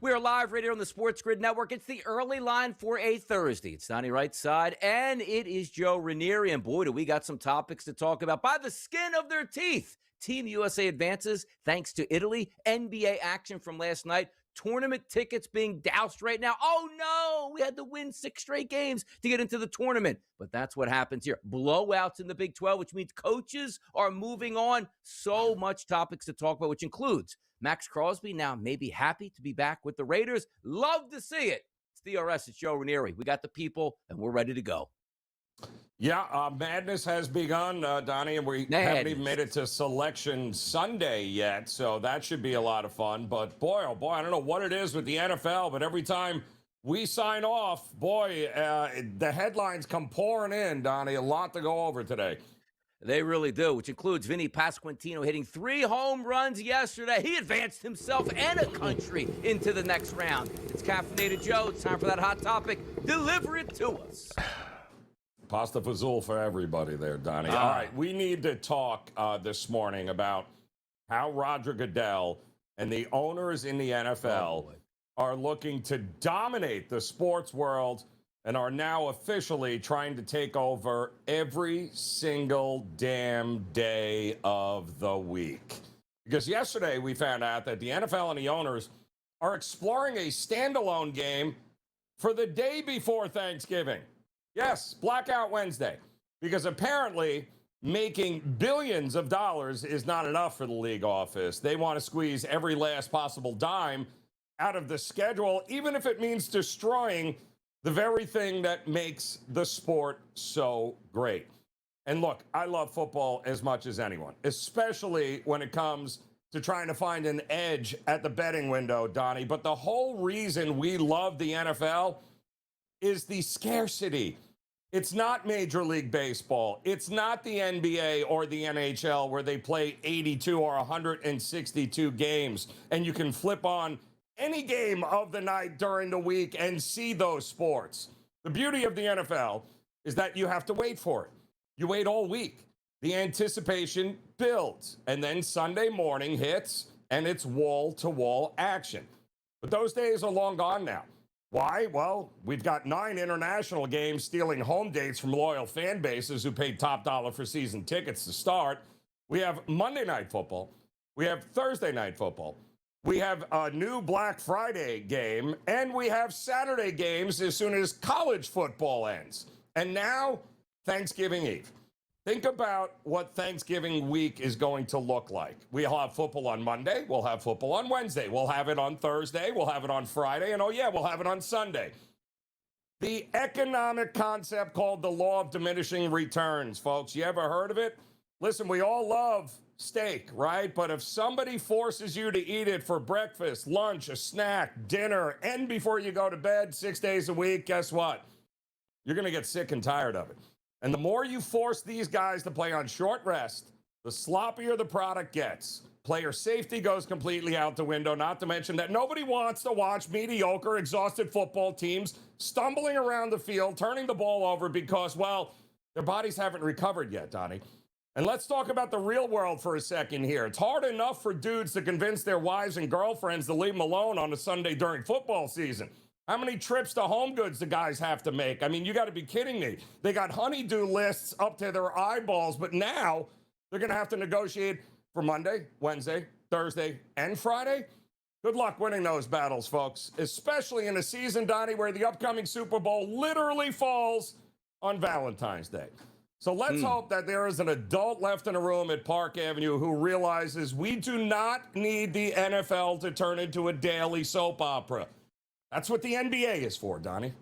We are live right here on the SportsGrid Network. It's the early line for a Thursday. It's Donnie right side, and it is Joe Ranieri. And boy, do we got some topics to talk about by the skin of their teeth. Team USA advances thanks to Italy. NBA action from last night. Tournament tickets being doused right now. Oh, no, we had to win 6 straight games to get into the tournament. But that's what happens here. Blowouts in the Big 12, which means coaches are moving on. So much topics to talk about, which includes Max Crosby now maybe happy to be back with the Raiders. Love to see it. It's DRS. It's Joe Ranieri. We got the people, and we're ready to go. Yeah, madness has begun, Donnie, and we haven't even made it to Selection Sunday yet, so that should be a lot of fun. But, boy, oh, boy, I don't know what it is with the NFL, but every time we sign off, boy, the headlines come pouring in, Donnie. A lot to go over today. They really do, which includes Vinny Pasquantino hitting 3 home runs yesterday. He advanced himself and a country into the next round. It's Caffeinated Joe. It's time for that hot topic. Deliver it to us. Pasta fazool for everybody there, Donnie. All right, we need to talk this morning about how Roger Goodell and the owners in the NFL are looking to dominate the sports world and are now officially trying to take over every single damn day of the week. Because yesterday we found out that the NFL and the owners are exploring a standalone game for the day before Thanksgiving. Yes, Blackout Wednesday. Because apparently making billions of dollars is not enough for the league office. They want to squeeze every last possible dime out of the schedule, even if it means destroying the very thing that makes the sport so great. And look, I love football as much as anyone, especially when it comes to trying to find an edge at the betting window, Donnie. But the whole reason we love the NFL is the scarcity. It's not Major League Baseball. It's not the NBA or the NHL where they play 82 or 162 games and you can flip on any game of the night during the week and see those sports. The beauty of the NFL is that you have to wait for it. You wait all week. The anticipation builds, and then Sunday morning hits, and it's wall-to-wall action. But those days are long gone now. Why? Well, we've got 9 international games stealing home dates from loyal fan bases who paid top dollar for season tickets to start. We have Monday Night Football. We have Thursday Night Football. We have a new Black Friday game, and we have Saturday games as soon as college football ends. And now, Thanksgiving Eve. Think about what Thanksgiving week is going to look like. We'll have football on Monday. We'll have football on Wednesday. We'll have it on Thursday. We'll have it on Friday. And, oh, yeah, we'll have it on Sunday. The economic concept called the law of diminishing returns, folks. You ever heard of it? Listen, we all love steak, right? But if somebody forces you to eat it for breakfast, lunch, a snack, dinner, and before you go to bed 6 days a week, guess what? You're going to get sick and tired of it. And the more you force these guys to play on short rest, the sloppier the product gets. Player safety goes completely out the window, not to mention that nobody wants to watch mediocre, exhausted football teams stumbling around the field, turning the ball over because, well, their bodies haven't recovered yet, Donnie. And let's talk about the real world for a second here. It's hard enough for dudes to convince their wives and girlfriends to leave them alone on a Sunday during football season. How many trips to Home Goods do guys have to make? I mean, you got to be kidding me. They got honey-do lists up to their eyeballs, but now they're going to have to negotiate for Monday, Wednesday, Thursday, and Friday. Good luck winning those battles, folks, especially in a season, Donnie, where the upcoming Super Bowl literally falls on Valentine's Day. So let's hope that there is an adult left in a room at Park Avenue who realizes we do not need the NFL to turn into a daily soap opera. That's what the NBA is for, Donnie.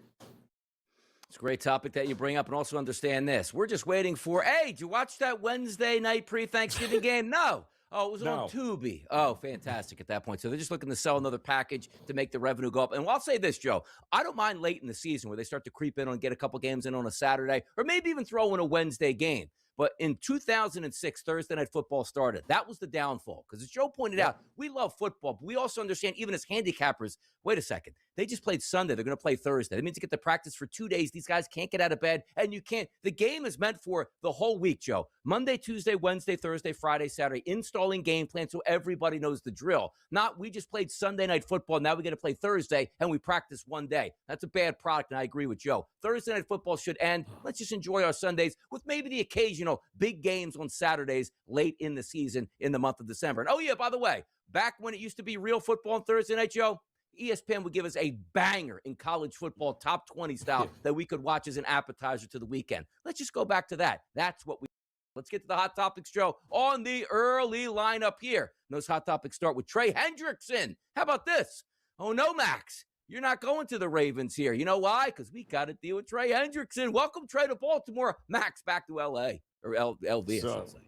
It's a great topic that you bring up, and also understand this. We're just waiting for, hey, did you watch that Wednesday night pre-Thanksgiving game? No. Oh, it was on Tubi. Oh, fantastic at that point. So they're just looking to sell another package to make the revenue go up. And I'll say this, Joe. I don't mind late in the season where they start to creep in and get a couple games in on a Saturday, or maybe even throw in a Wednesday game. But in 2006, Thursday Night Football started. That was the downfall. Because as Joe pointed out, we love football, but we also understand, even as handicappers, wait a second, they just played Sunday. They're going to play Thursday. That means you get to practice for 2 days. These guys can't get out of bed, and you can't. The game is meant for the whole week, Joe. Monday, Tuesday, Wednesday, Thursday, Friday, Saturday, installing game plan so everybody knows the drill. Not we just played Sunday Night Football, now we got to play Thursday, and we practice one day. That's a bad product, and I agree with Joe. Thursday Night Football should end. Let's just enjoy our Sundays with maybe the occasional big games on Saturdays late in the season in the month of December. And oh yeah, by the way, back when it used to be real football on Thursday night, Joe, ESPN would give us a banger in college football, top 20 style, that we could watch as an appetizer to the weekend. Let's just go back to that. That's what we. Let's get to the Hot Topics, Joe, on the early lineup here. And those Hot Topics start with Trey Hendrickson. How about this? Oh, no, Max. You're not going to the Ravens here. You know why? Because we got to deal with Trey Hendrickson. Welcome, Trey, to Baltimore. Max, back to L.A. or LV, I should say.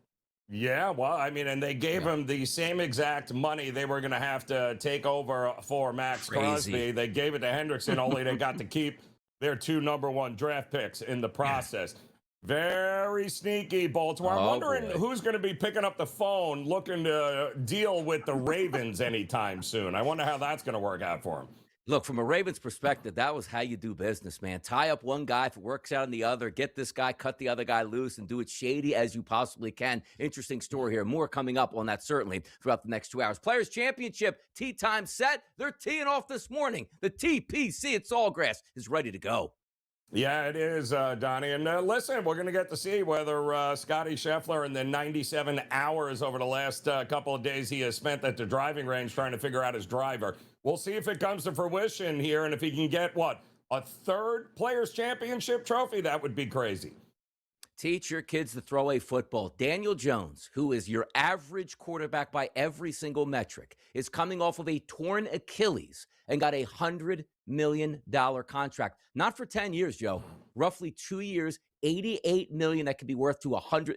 Yeah, well, I mean, and they gave him the same exact money they were going to have to take over for Max Crosby. They gave it to Hendrickson, only they got to keep their 2 number-1 draft picks in the process. Very sneaky, Baltimore. I'm wondering who's going to be picking up the phone looking to deal with the Ravens anytime soon. I wonder how that's going to work out for him. Look, from a Ravens perspective, that was how you do business, man. Tie up one guy, if it works out on the other, get this guy, cut the other guy loose, and do it shady as you possibly can. Interesting story here. More coming up on that, certainly, throughout the next 2 hours. Players' Championship, tee time set. They're teeing off this morning. The TPC at Sawgrass is ready to go. Yeah, it is, Donnie. And listen, we're going to get to see whether Scotty Scheffler, in the 97 hours over the last couple of days he has spent at the driving range trying to figure out his driver, we'll see if it comes to fruition here and if he can get, a 3rd Players' Championship trophy. That would be crazy. Teach your kids to throw a football. Daniel Jones, who is your average quarterback by every single metric, is coming off of a torn Achilles and got a $100 million contract. Not for 10 years, Joe. Roughly 2 years, $88 million that could be worth to 100.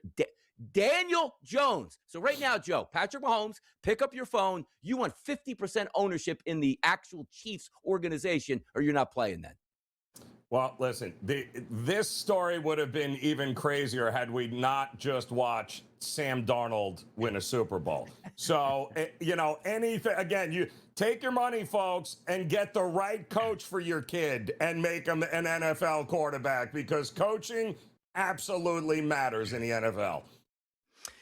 Daniel Jones. So right now, Joe, Patrick Mahomes, pick up your phone. You want 50% ownership in the actual Chiefs organization, or you're not playing then. Well, listen, this story would have been even crazier had we not just watched Sam Darnold win a Super Bowl. So, anything, again, you take your money, folks, and get the right coach for your kid and make him an NFL quarterback, because coaching absolutely matters in the NFL.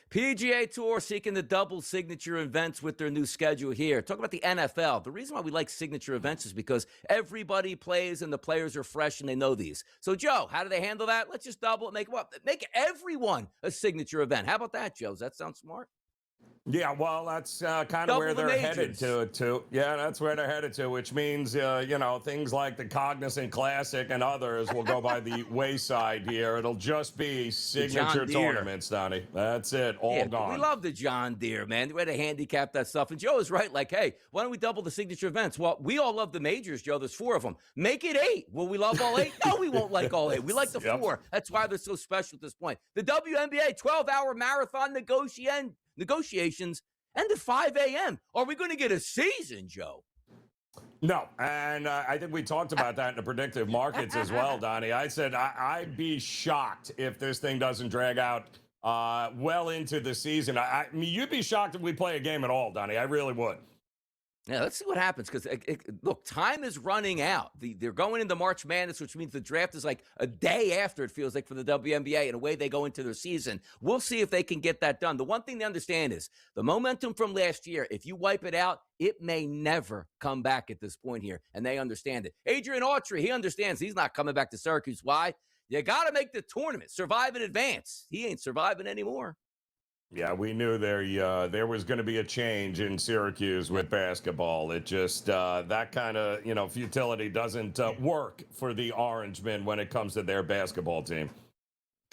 PGA Tour seeking the double signature events with their new schedule here. Talk about the NFL. The reason why we like signature events is because everybody plays and the players are fresh and they know these. So, Joe, how do they handle that? Let's just double it, make everyone a signature event. How about that, Joe? Does that sound smart? Yeah, well, that's kind of where they're headed to. Yeah, that's where they're headed to, which means, things like the Cognizant Classic and others will go by the wayside here. It'll just be signature tournaments, Donnie. That's it, all gone. We love the John Deere, man. The way to handicap that stuff. And Joe is right, hey, why don't we double the signature events? Well, we all love the majors, Joe. There's 4 of them. Make it 8. Will we love all 8? No, we won't like all 8. We like the 4. That's why they're so special at this point. The WNBA 12-hour marathon negotiations end at 5 a.m. Are we going to get a season, Joe? No, and I think we talked about that in the predictive markets as well, Donnie. I said I'd be shocked if this thing doesn't drag out well into the season. I mean, you'd be shocked if we play a game at all, Donnie. I really would. Yeah, let's see what happens, because, look, time is running out. They're going into March Madness, which means the draft is like a day after, it feels like, for the WNBA, and the way they go into their season. We'll see if they can get that done. The one thing they understand is the momentum from last year, if you wipe it out, it may never come back at this point here, and they understand it. Adrian Autry, he understands he's not coming back to Syracuse. Why? You got to make the tournament, survive in advance. He ain't surviving anymore. Yeah, we knew there was going to be a change in Syracuse with basketball. It just, that kind of, futility doesn't work for the Orangemen when it comes to their basketball team.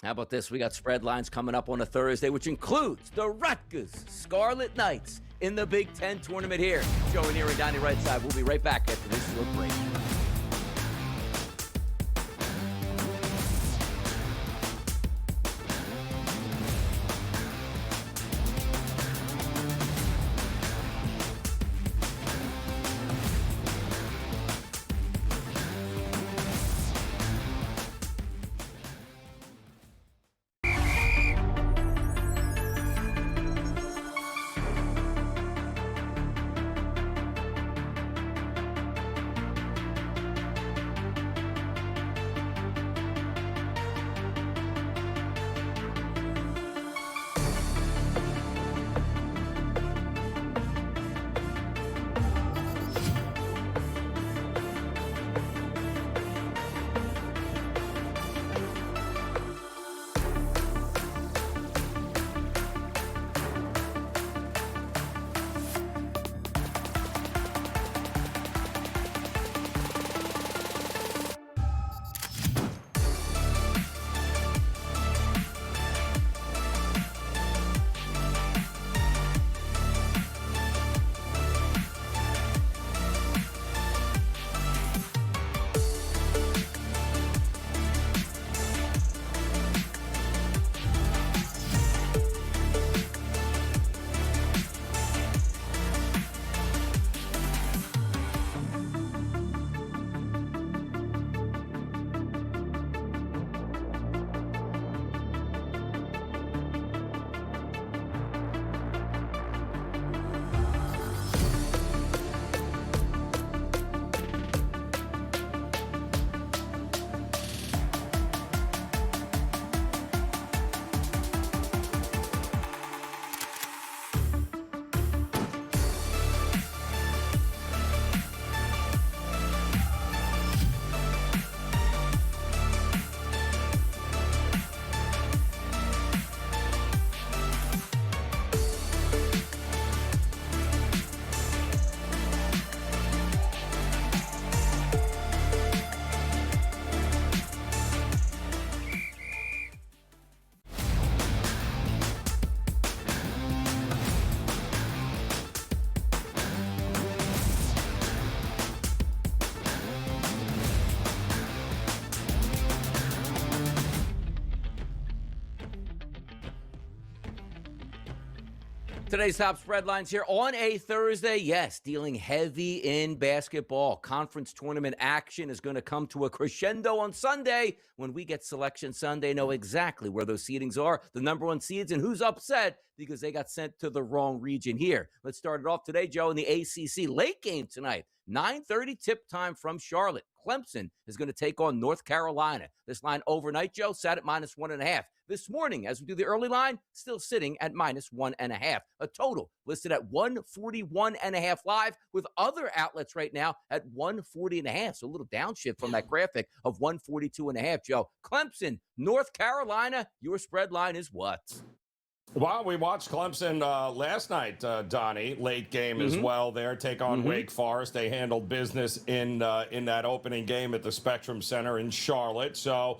How about this? We got Spreadlines coming up on a Thursday, which includes the Rutgers Scarlet Knights in the Big Ten tournament here. Joe Ranieri and Donnie right side. We'll be right back after this short break. Today's top spread lines here on a Thursday. Yes, dealing heavy in basketball. Conference tournament action is going to come to a crescendo on Sunday. When we get Selection Sunday, know exactly where those seedings are, the number one seeds, and who's upset because they got sent to the wrong region here. Let's start it off today, Joe, in the ACC. Late game tonight, 9:30 tip time from Charlotte. Clemson is going to take on North Carolina. This line overnight, Joe, sat at -1.5. This morning, as we do the early line, still sitting at -1.5. A total listed at 141.5 live, with other outlets right now at 140.5. So a little downshift from that graphic of 142.5, Joe. Clemson, North Carolina, your spread line is what? Well, we watched Clemson last night, Donnie. Late game as well there. Take on Wake Forest. They handled business in that opening game at the Spectrum Center in Charlotte. So,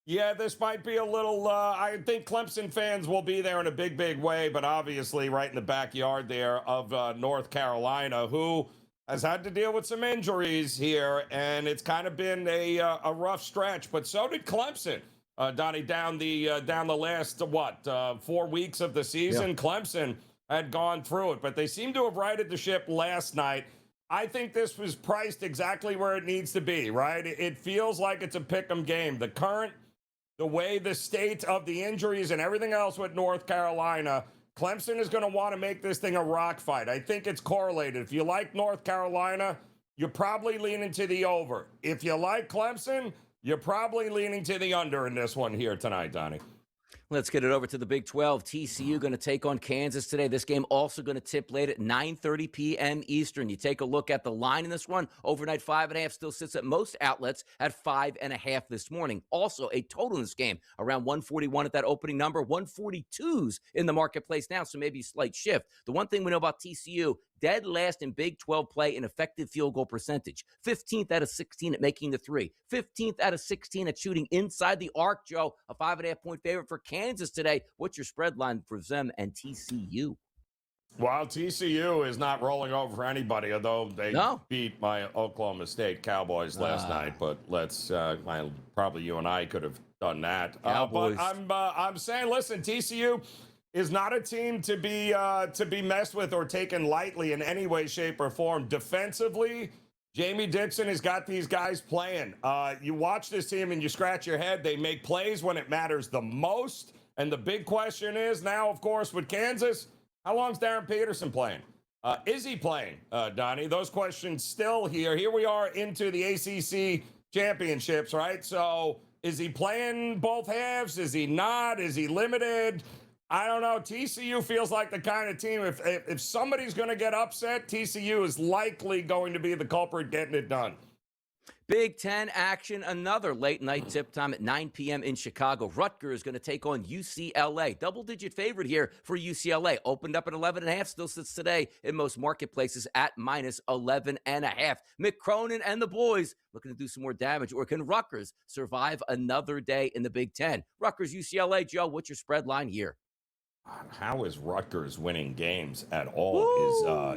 yeah, this might be a little, I think Clemson fans will be there in a big, big way, but obviously right in the backyard there of North Carolina, who has had to deal with some injuries here, and it's kind of been a rough stretch, but so did Clemson. Donnie, down the last, 4 weeks of the season, yeah. Clemson had gone through it, but they seem to have righted the ship last night. I think this was priced exactly where it needs to be, right? It feels like it's a pick'em game. The way the state of the injuries and everything else with North Carolina, Clemson is going to want to make this thing a rock fight. I think it's correlated. If you like North Carolina, you're probably leaning to the over. If you like Clemson, you're probably leaning to the under in this one here tonight, Donnie. Let's get it over to the Big 12. TCU going to take on Kansas today. This game also going to tip late at 9:30 p.m. Eastern. You take a look at the line in this one. Overnight 5.5 still sits at most outlets at 5.5 this morning. Also, a total in this game around 141 at that opening number. 142s in the marketplace now, so maybe a slight shift. The one thing we know about TCU, dead last in Big 12 play in effective field goal percentage. 15th out of 16 at making the three. 15th out of 16 at shooting inside the arc, Joe. A 5.5-point favorite for Kansas today. What's your spread line for them and TCU? Well, TCU is not rolling over anybody, although they beat my Oklahoma State Cowboys last night. But probably you and I could have done that. But I'm saying, listen, TCU is not a team to be messed with or taken lightly in any way, shape, or form. Defensively, Jamie Dixon has got these guys playing. You watch this team and you scratch your head. They make plays when it matters the most. And the big question is now, of course, with Kansas, how long's Darren Peterson playing? Is he playing, Donnie? Those questions still here. Here we are into the ACC championships, right? So is he playing both halves? Is he not? Is he limited? I don't know. TCU feels like the kind of team, if somebody's going to get upset, TCU is likely going to be the culprit getting it done. Big Ten action, another late night tip time at 9 p.m. in Chicago. Rutgers is going to take on UCLA. Double-digit favorite here for UCLA. Opened up at 11.5, still sits today in most marketplaces at -11.5. Mick Cronin and the boys looking to do some more damage, or can Rutgers survive another day in the Big Ten? Rutgers, UCLA, Joe, what's your spread line here? How is Rutgers winning games at all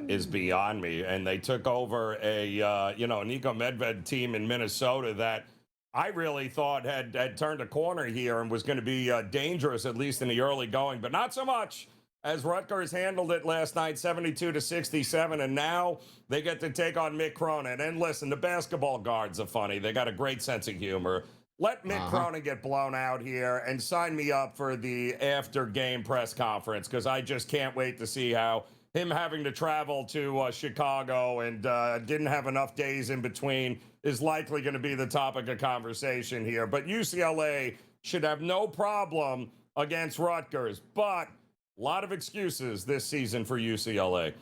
is beyond me. And they took over a Nico Medved team in Minnesota that I really thought had turned a corner here and was going to be dangerous, at least in the early going, but not so much as Rutgers handled it last night, 72-67, and now they get to take on Mick Cronin. And listen, the basketball guards are funny. They got a great sense of humor. Let Mick Cronin get blown out here and sign me up for the after-game press conference, because I just can't wait to see how him having to travel to Chicago and didn't have enough days in between is likely going to be the topic of conversation here. But UCLA should have no problem against Rutgers, but a lot of excuses this season for UCLA.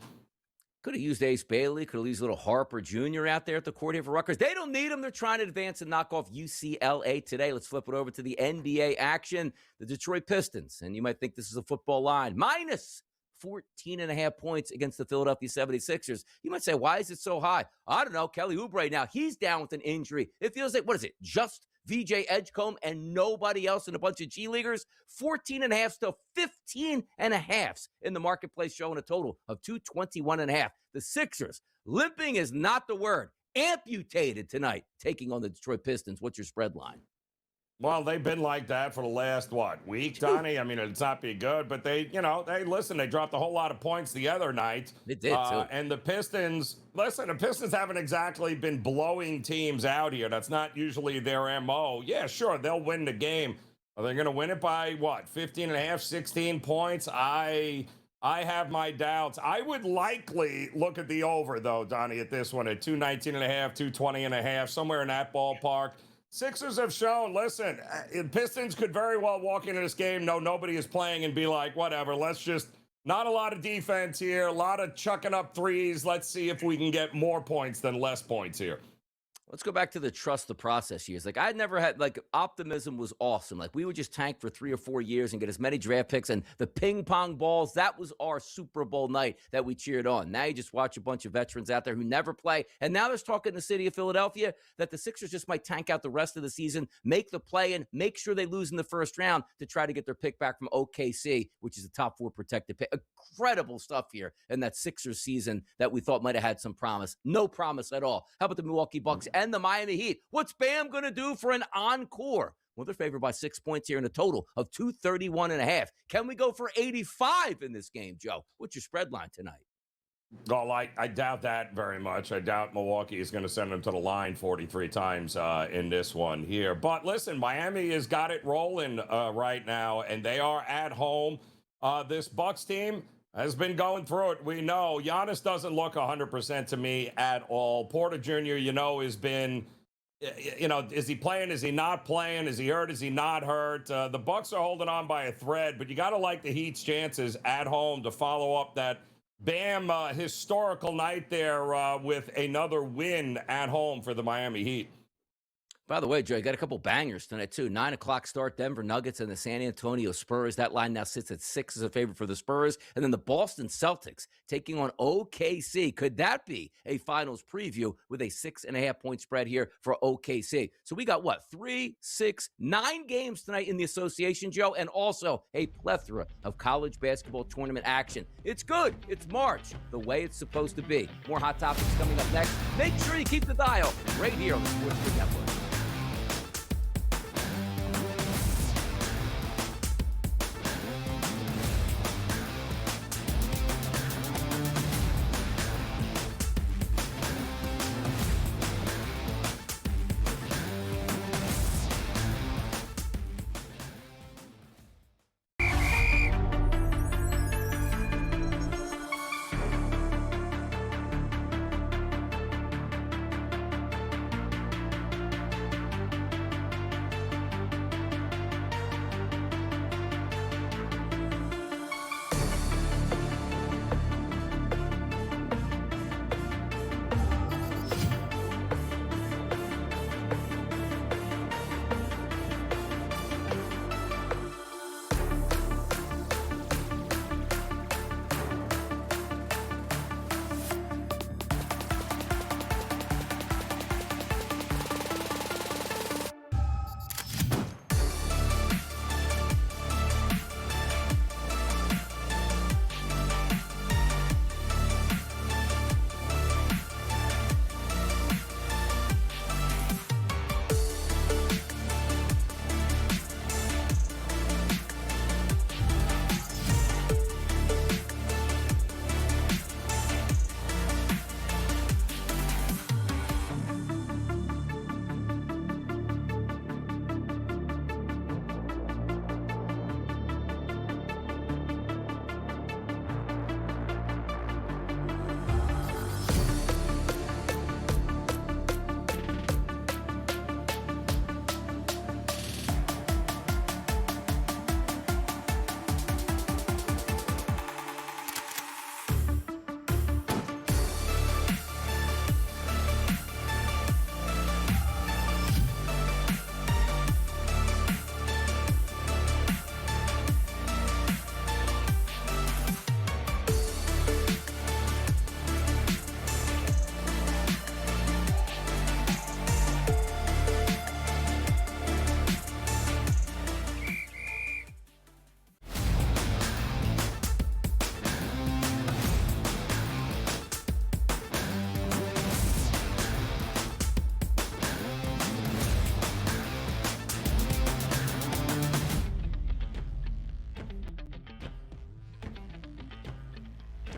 Could have used Ace Bailey. Could have used little Harper Jr. out there at the court here for Rutgers. They don't need him. They're trying to advance and knock off UCLA today. Let's flip it over to the NBA action. The Detroit Pistons, and you might think this is a football line, -14.5 points against the Philadelphia 76ers. You might say, why is it so high? I don't know. Kelly Oubre now, he's down with an injury. It feels like, what is it, just VJ Edgecombe and nobody else and a bunch of G Leaguers? 14.5 to 15.5 in the marketplace, showing a total of 221.5. The Sixers, limping is not the word. Amputated tonight, taking on the Detroit Pistons. What's your spread line? Well, they've been like that for the last, week, Donnie? I mean, it's not be good, but they dropped a whole lot of points the other night. They did, too. And the Pistons, the Pistons haven't exactly been blowing teams out here. That's not usually their MO. Yeah, sure, they'll win the game. Are they going to win it by, 15 and a half, 16 points? I have my doubts. I would likely look at the over, though, Donnie, at this one, at 219 and a half, 220 and a half, somewhere in that ballpark. Sixers have shown, listen, Pistons could very well walk into this game, nobody is playing, and be like, whatever, let's just, not a lot of defense here, a lot of chucking up threes. Let's see if we can get more points than less points here. Let's go back to the trust the process years. Like, I never had, optimism was awesome. Like, we would just tank for 3 or 4 years and get as many draft picks, and the ping pong balls, that was our Super Bowl night that we cheered on. Now you just watch a bunch of veterans out there who never play, and now there's talk in the city of Philadelphia that the Sixers just might tank out the rest of the season, make the play, and make sure they lose in the first round to try to get their pick back from OKC, which is a top 4 protected pick. Incredible stuff here in that Sixers season that we thought might have had some promise. No promise at all. How about the Milwaukee Bucks and the Miami Heat? What's Bam going to do for an encore? Well, they're favored by 6 points here in a total of 231 and a half. Can we go for 85 in this game, Joe? What's your spread line tonight? Well, I doubt that very much. I doubt Milwaukee is going to send them to the line 43 times in this one here. But listen, Miami has got it rolling right now, and they are at home. This Bucks team has been going through it. We know Giannis doesn't look 100% to me at all. Porter Jr., has been, is he playing? Is he not playing? Is he hurt? Is he not hurt? The Bucks are holding on by a thread, but you got to like the Heat's chances at home to follow up that Bam historical night there with another win at home for the Miami Heat. By the way, Joe, you got a couple bangers tonight, too. 9 o'clock start, Denver Nuggets and the San Antonio Spurs. That line now sits at 6 as a favorite for the Spurs. And then the Boston Celtics taking on OKC. Could that be a finals preview with a 6.5 point spread here for OKC? So we got, 3, 6, 9 games tonight in the association, Joe, and also a plethora of college basketball tournament action. It's good. It's March, the way it's supposed to be. More hot topics coming up next. Make sure you keep the dial right here on the SportsGrid Network.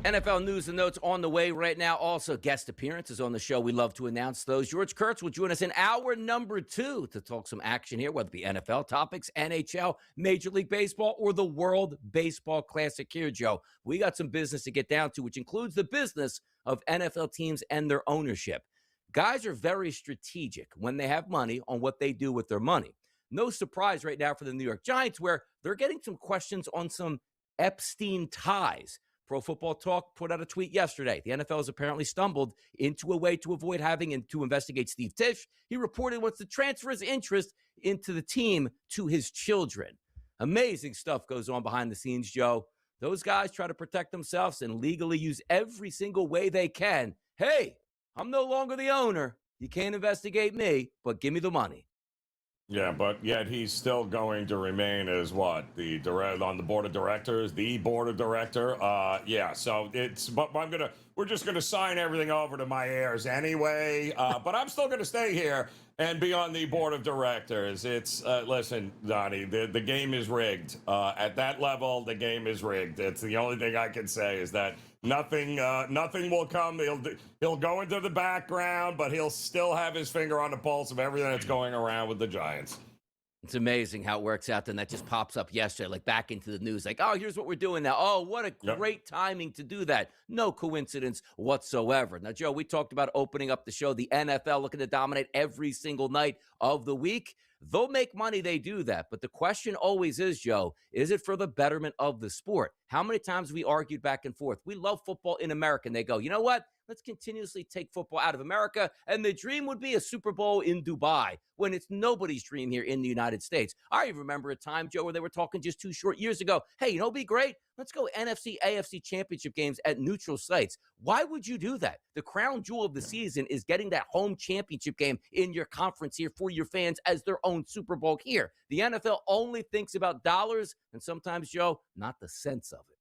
NFL news and notes on the way right now. Also, guest appearances on the show. We love to announce those. George Kurtz will join us in hour number 2 to talk some action here, whether it be NFL topics, NHL, Major League Baseball, or the World Baseball Classic here, Joe. We got some business to get down to, which includes the business of NFL teams and their ownership. Guys are very strategic when they have money on what they do with their money. No surprise right now for the New York Giants, where they're getting some questions on some Epstein ties. Pro Football Talk put out a tweet yesterday. The NFL has apparently stumbled into a way to avoid having and to investigate Steve Tisch. He reported wants to transfer his interest into the team to his children. Amazing stuff goes on behind the scenes, Joe. Those guys try to protect themselves and legally use every single way they can. Hey, I'm no longer the owner. You can't investigate me, but give me the money. Yeah, but yet he's still going to remain as what? On the board of directors, the board of director. Yeah, so we're just gonna sign everything over to my heirs anyway. But I'm still gonna stay here and be on the board of directors. It's listen, Donnie, the game is rigged. At that level, the game is rigged. It's the only thing I can say is that nothing will come. He'll go into the background, but he'll still have his finger on the pulse of everything that's going around with the Giants. It's amazing how it works out. Then that just pops up yesterday, like back into the news. Like, oh, here's what we're doing now. Oh, what a great timing to do that. No coincidence whatsoever. Now, Joe, we talked about opening up the show. The NFL looking to dominate every single night of the week. They'll make money, they do that. But the question always is, Joe, is it for the betterment of the sport? How many times we argued back and forth? We love football in America. And they go, you know what? Let's continuously take football out of America. And the dream would be a Super Bowl in Dubai, when it's nobody's dream here in the United States. I remember a time, Joe, where they were talking just 2 short years ago. Hey, you know, it'd be great. Let's go NFC, AFC championship games at neutral sites. Why would you do that? The crown jewel of the season is getting that home championship game in your conference here for your fans as their own Super Bowl here. The NFL only thinks about dollars and sometimes, Joe, not the sense of it.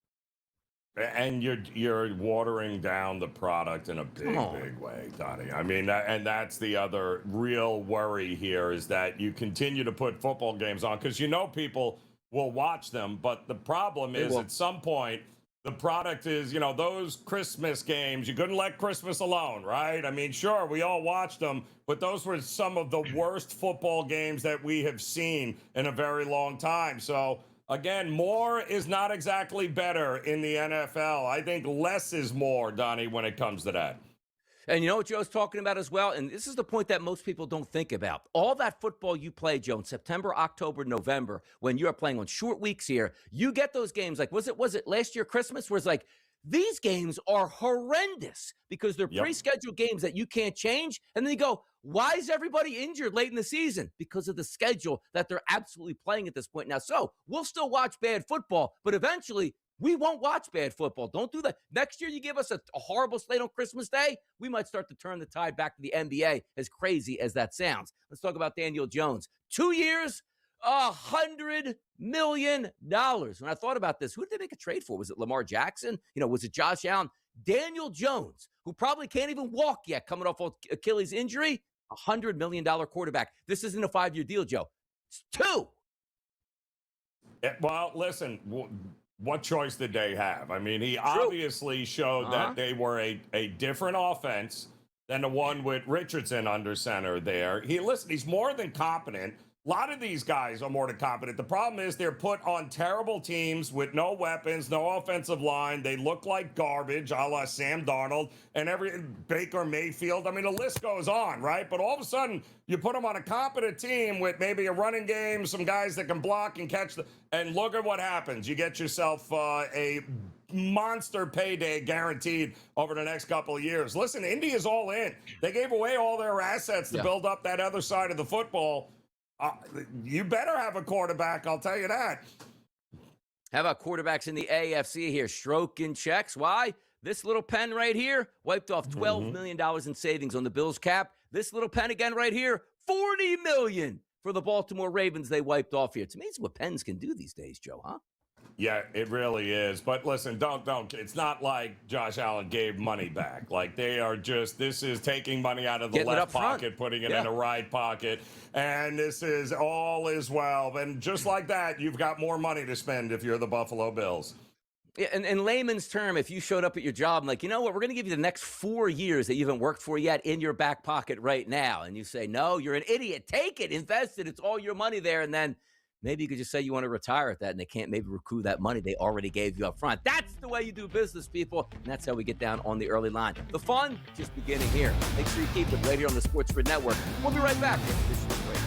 And you're watering down the product in a big way, Donnie. I mean, that's the other real worry here is that you continue to put football games on because you know people will watch them, but the problem is at some point the product is, you know, those Christmas games, you couldn't let Christmas alone, right? I mean, sure, we all watched them, but those were some of the worst football games that we have seen in a very long time. So again, more is not exactly better in the NFL. I think less is more, Donnie, when it comes to that. And you know what Joe's talking about as well? And this is the point that most people don't think about. All that football you play, Joe, in September, October, November, when you're playing on short weeks here, you get those games like, was it last year Christmas where it's like, these games are horrendous because they're pre-scheduled games that you can't change. And then you go, why is everybody injured late in the season? Because of the schedule that they're absolutely playing at this point now. So we'll still watch bad football, but eventually we won't watch bad football. Don't do that. Next year, you give us a horrible slate on Christmas Day, we might start to turn the tide back to the NBA, as crazy as that sounds. Let's talk about Daniel Jones. 2 years, $100 million. When I thought about this, who did they make a trade for? Was it Lamar Jackson? You know, was it Josh Allen? Daniel Jones, who probably can't even walk yet, coming off Achilles injury, $100 million quarterback. This isn't a 5-year deal, Joe. It's 2. Well, listen, what choice did they have? I mean, he obviously showed that they were a different offense than the one with Richardson under center there. He's more than competent. A lot of these guys are more than competent. The problem is they're put on terrible teams with no weapons, no offensive line. They look like garbage, a la Sam Darnold and Baker Mayfield. I mean, the list goes on, right? But all of a sudden, you put them on a competent team with maybe a running game, some guys that can block and catch and look at what happens. You get yourself a monster payday guaranteed over the next couple of years. Listen, Indy is all in. They gave away all their assets to build up that other side of the football. You better have a quarterback, I'll tell you that. How about quarterbacks in the AFC here? Stroking checks. Why? This little pen right here wiped off $12 million in savings on the Bills cap. This little pen again right here, $40 million for the Baltimore Ravens they wiped off here. It's amazing what pens can do these days, Joe, huh? Yeah, it really is. But listen, don't. It's not like Josh Allen gave money back. Like they are just, this is taking money out of the left pocket, putting it in the right pocket. And this is all is well. And just like that, you've got more money to spend if you're the Buffalo Bills. Yeah, and in layman's term, if you showed up at your job and like, you know what, we're going to give you the next 4 years that you haven't worked for yet in your back pocket right now. And you say, no, you're an idiot. Take it, invest it. It's all your money there. And then maybe you could just say you want to retire at that and they can't maybe recoup that money they already gave you up front. That's the way you do business, people. And that's how we get down on the early line. The fun just beginning here. Make sure you keep it right here on the SportsGrid Network. We'll be right back with this short break.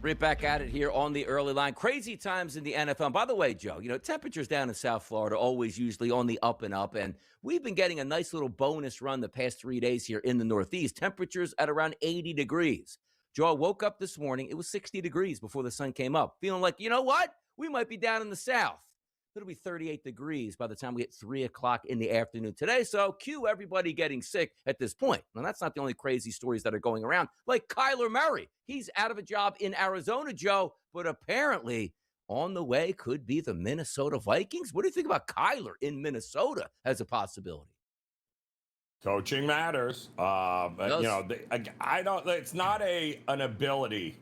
Right back at it here on the early line. Crazy times in the NFL. And by the way, Joe, you know, temperatures down in South Florida always usually on the up and up. And we've been getting a nice little bonus run the past 3 days here in the Northeast. Temperatures at around 80 degrees. Joe, I woke up this morning. It was 60 degrees before the sun came up. Feeling like, you know what? We might be down in the South. It'll be 38 degrees by the time we hit 3 o'clock in the afternoon today. So cue everybody getting sick at this point. Now, that's not the only crazy stories that are going around. Like Kyler Murray. He's out of a job in Arizona, Joe, but apparently on the way could be the Minnesota Vikings. What do you think about Kyler in Minnesota as a possibility? Coaching matters. You know, I don't. It's not an ability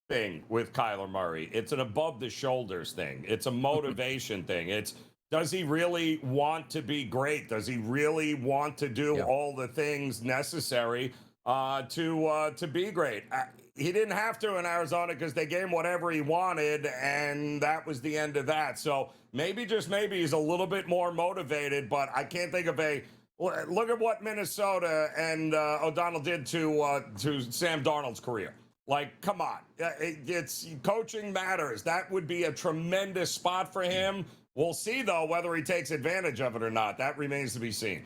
thing with Kyler Murray. It's an above the shoulders thing. It's a motivation thing. It's, does he really want to be great? Does he really want to do all the things necessary to be great? He didn't have to in Arizona because they gave him whatever he wanted, and that was the end of that. So maybe, just maybe, he's a little bit more motivated, but I can't think of a. Look at what Minnesota and O'Donnell did to Sam Darnold's career. Like, come on. It's coaching matters. That would be a tremendous spot for him. We'll see, though, whether he takes advantage of it or not. That remains to be seen.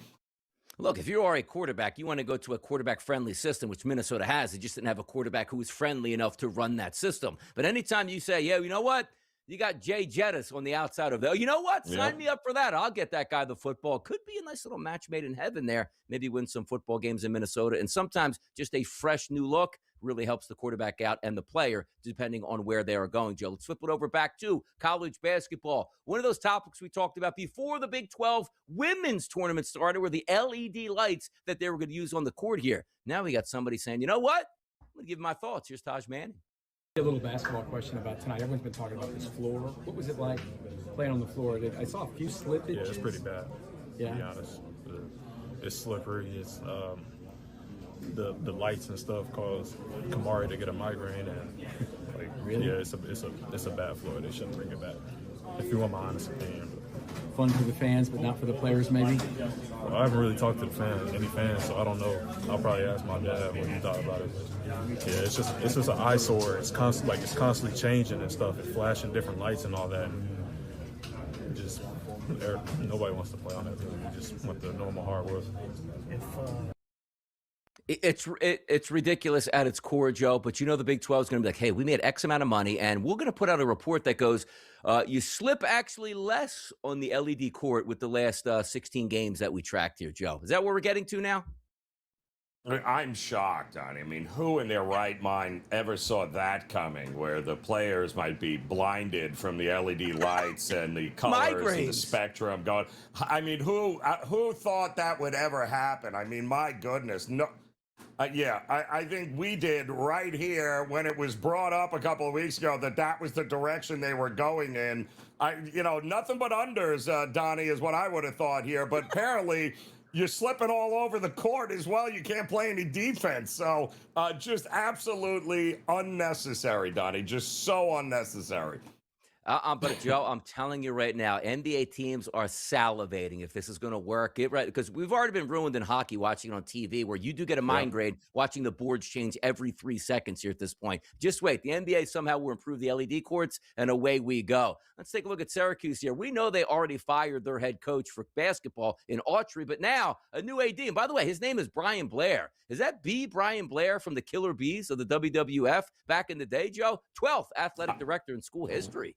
Look, if you are a quarterback, you want to go to a quarterback-friendly system, which Minnesota has. They just didn't have a quarterback who was friendly enough to run that system. But anytime you say, yeah, you know what? You got Jay Jettis on the outside of there. You know what? Sign me up for that. I'll get that guy the football. Could be a nice little match made in heaven there. Maybe win some football games in Minnesota. And sometimes just a fresh new look really helps the quarterback out and the player, depending on where they are going, Joe. Let's flip it over back to college basketball. One of those topics we talked about before the Big 12 women's tournament started were the LED lights that they were going to use on the court here. Now we got somebody saying, you know what? I'm going give my thoughts. Here's Taj Manning. A little basketball question about tonight. Everyone's been talking about this floor. What was it like playing on the floor? I saw a few slippages. Yeah, it's pretty bad, to be honest. It's slippery. It's the lights and stuff cause Kamari to get a migraine, and like Really? yeah, it's a bad floor. They shouldn't bring it back. If you want my honest opinion. Fun for the fans, but not for the players, maybe. Well, I haven't really talked to any fans, so I don't know. I'll probably ask my dad what he thought about it. But yeah, it's just an eyesore. It's constantly changing and stuff. It's flashing different lights and all that. And nobody wants to play on that. Really. We just want the normal hardwood. It's ridiculous at its core, Joe, but the Big 12 is going to be like, hey, we made X amount of money, and we're going to put out a report that goes, you slip actually less on the LED court with the last 16 games that we tracked here, Joe. Is that where we're getting to now? I'm shocked, Donnie. I mean, who in their right mind ever saw that coming, where the players might be blinded from the LED lights and the colors and the spectrum going? I mean, who thought that would ever happen? I mean, my goodness, no. I think we did right here when it was brought up a couple of weeks ago that was the direction they were going in. Nothing but unders, Donnie, is what I would have thought here. But apparently, you're slipping all over the court as well. You can't play any defense. So just absolutely unnecessary, Donnie. Just so unnecessary. But Joe, I'm telling you right now, NBA teams are salivating if this is going to work. Because we've already been ruined in hockey watching it on TV, where you do get a migraine watching the boards change every 3 seconds here at this point. Just wait. The NBA somehow will improve the LED courts, and away we go. Let's take a look at Syracuse here. We know they already fired their head coach for basketball in Autry, but now a new AD. And by the way, his name is Brian Blair. Is that Brian Blair from the Killer Bees of the WWF back in the day, Joe? 12th athletic director in school history.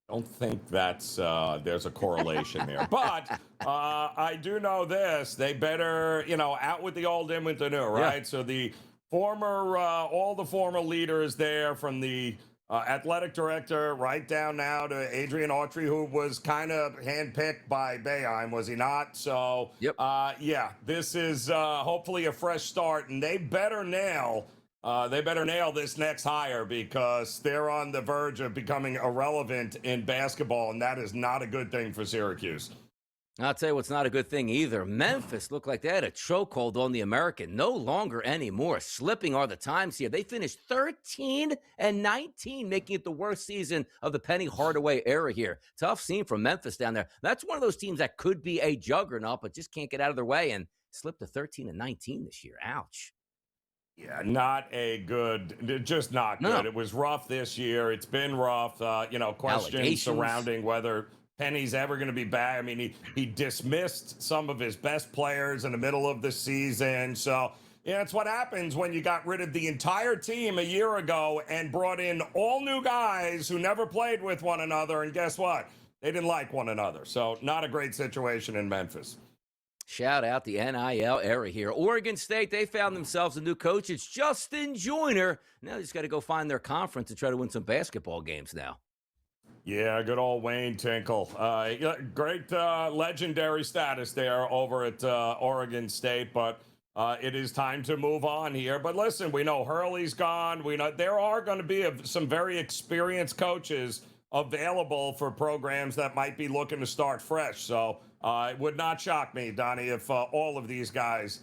Don't think that's there's a correlation there, but I do know this: they better, out with the old, in with the new, right? Yeah. So the all the former leaders there, from the athletic director right down now to Adrian Autry, who was kind of handpicked by Boeheim, was he not? So this is hopefully a fresh start, and they better nail this next hire, because they're on the verge of becoming irrelevant in basketball, and that is not a good thing for Syracuse. I'll tell you what's not a good thing either. Memphis looked like they had a chokehold on the American. No longer anymore. Slipping are the times here. They finished 13-19, making it the worst season of the Penny Hardaway era here. Tough scene from Memphis down there. That's one of those teams that could be a juggernaut, but just can't get out of their way, and slipped to 13-19 this year. Ouch. Yeah, just not good. It was rough this year. It's been rough. Questions surrounding whether Penny's ever going to be back. I mean, he dismissed some of his best players in the middle of the season. So, it's what happens when you got rid of the entire team a year ago and brought in all new guys who never played with one another. And guess what? They didn't like one another. So, not a great situation in Memphis. Shout out the NIL era here. Oregon State, they found themselves a new coach. It's Justin Joyner. Now they just got to go find their conference and try to win some basketball games now. Yeah, good old Wayne Tinkle. Great legendary status there over at Oregon State, but it is time to move on here. But listen, we know Hurley's gone. We know there are going to be some very experienced coaches available for programs that might be looking to start fresh. So it would not shock me, Donnie, if all of these guys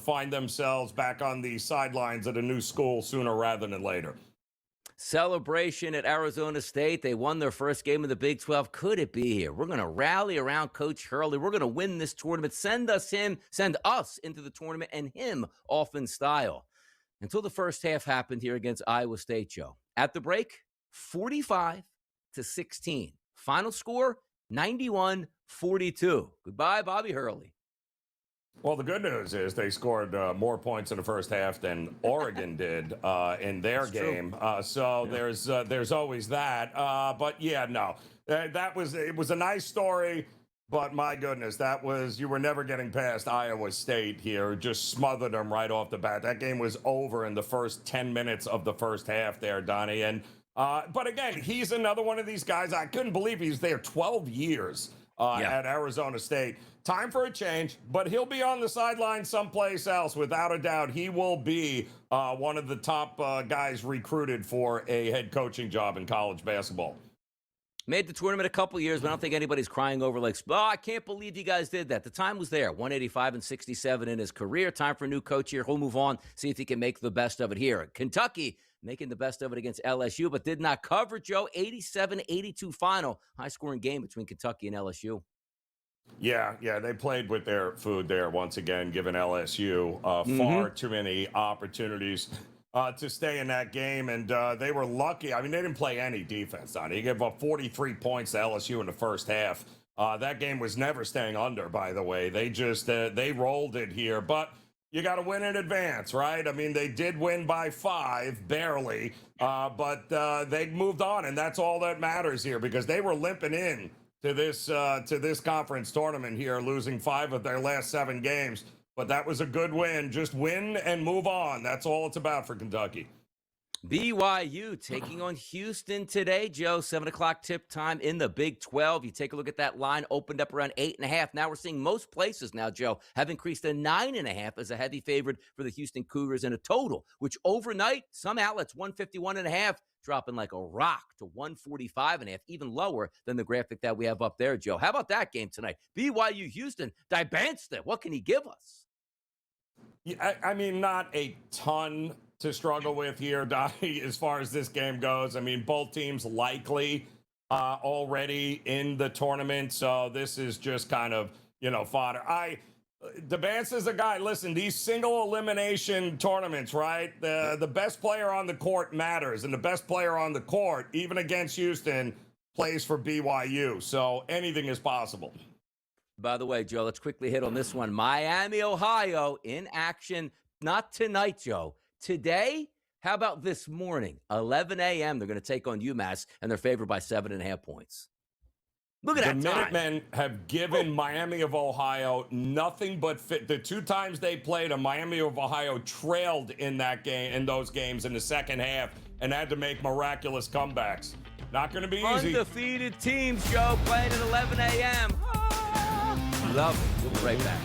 find themselves back on the sidelines at a new school sooner rather than later. Celebration at Arizona State. They won their first game of the Big 12. Could it be here? We're going to rally around Coach Hurley. We're going to win this tournament. Send us into the tournament and him off in style. Until the first half happened here against Iowa State, Joe. At the break, 45-16. Final score, 91-42. Goodbye, Bobby Hurley. Well, the good news is they scored more points in the first half than Oregon did in their game. There's always that. But yeah, no, it was a nice story. But my goodness, you were never getting past Iowa State here. Just smothered them right off the bat. That game was over in the first 10 minutes of the first half there, Donnie. And but again, he's another one of these guys. I couldn't believe he's there 12 years. at Arizona State. Time for a change, but he'll be on the sideline someplace else. Without a doubt, he will be one of the top guys recruited for a head coaching job in college basketball. Made the tournament a couple years, but I don't think anybody's crying over like, oh, I can't believe you guys did that. The time was there, 185 and 67 in his career. Time for a new coach here. He'll move on, see if he can make the best of it here. Kentucky making the best of it against LSU, but did not cover, Joe. 87-82 final. High-scoring game between Kentucky and LSU. Yeah, they played with their food there once again, giving LSU far too many opportunities to stay in that game, and they were lucky. I mean, they didn't play any defense, Donnie. He gave up 43 points to LSU in the first half. That game was never staying under, by the way. They just they rolled it here, but you got to win in advance, right? I mean, they did win by 5, barely, but they moved on, and that's all that matters here because they were limping in to this conference tournament here, losing 5 of their last 7 games. But that was a good win. Just win and move on. That's all it's about for Kentucky. BYU taking on Houston today, Joe. 7 o'clock tip time in the Big 12. You take a look at that line, opened up around 8.5. Now we're seeing most places now, Joe, have increased to 9.5 as a heavy favorite for the Houston Cougars in a total, which overnight, some outlets, 151.5, dropping like a rock to 145.5, even lower than the graphic that we have up there, Joe. How about that game tonight? BYU Houston, Dybansta, what can he give us? Yeah, I mean, not a ton to struggle with here, Donnie, as far as this game goes. I mean, both teams likely already in the tournament, so this is just kind of, fodder. Dybansta's a guy, listen, these single elimination tournaments, right? The best player on the court matters, and the best player on the court, even against Houston, plays for BYU, so anything is possible. By the way, Joe, let's quickly hit on this one. Miami, Ohio in action. Not tonight, Joe. Today, how about this morning? 11 a.m., they're going to take on UMass, and they're favored by 7.5 points. Look at that time. The Minutemen have given Miami of Ohio nothing but fit. The 2 times they played, Miami of Ohio trailed in those games in the second half and had to make miraculous comebacks. Not going to be easy. Undefeated teams, Joe, playing at 11 a.m. Love it. We'll be right back.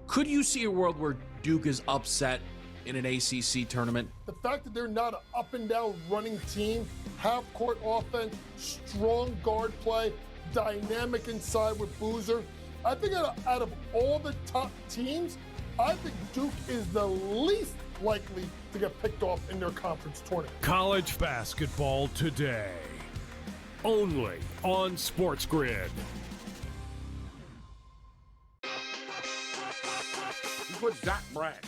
Could you see a world where Duke is upset in an ACC tournament? The fact that they're not an up-and-down running team, half-court offense, strong guard play, dynamic inside with Boozer. I think out of all the top teams, I think Duke is the least likely to get picked off in their conference tournament. College basketball today, only on SportsGrid. You put Zach Branch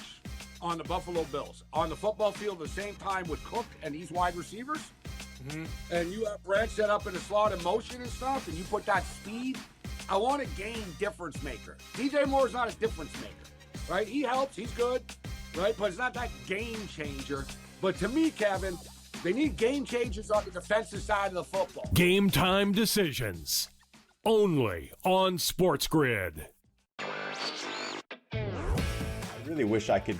on the Buffalo Bills on the football field at the same time with Cook and these wide receivers, and you have Branch set up in a slot in motion and stuff, and you put that speed. I want a game difference maker. DJ Moore's not a difference maker, right? He helps, he's good, right? But it's not that game changer. But to me, Kevin, they need game changers on the defensive side of the football. Game time decisions, only on SportsGrid. I really wish I could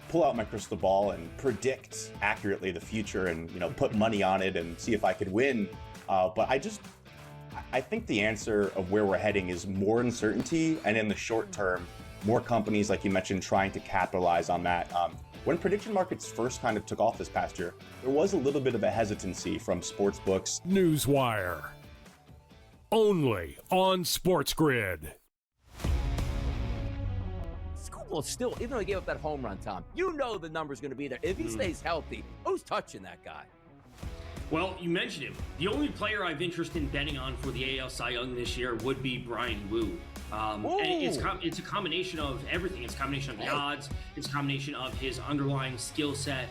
pull out my crystal ball and predict accurately the future and put money on it and see if I could win. But I think the answer of where we're heading is more uncertainty, and in the short term, more companies, like you mentioned, trying to capitalize on that. When prediction markets first kind of took off this past year, there was a little bit of a hesitancy from sports books. Newswire, only on SportsGrid. Well, still, even though he gave up that home run, Tom, the number's going to be there. If he stays healthy, who's touching that guy? Well, you mentioned him. The only player I've interest in betting on for the AL Cy Young this year would be Brian Wu. And it's a combination of everything. It's a combination of the odds. It's a combination of his underlying skill set,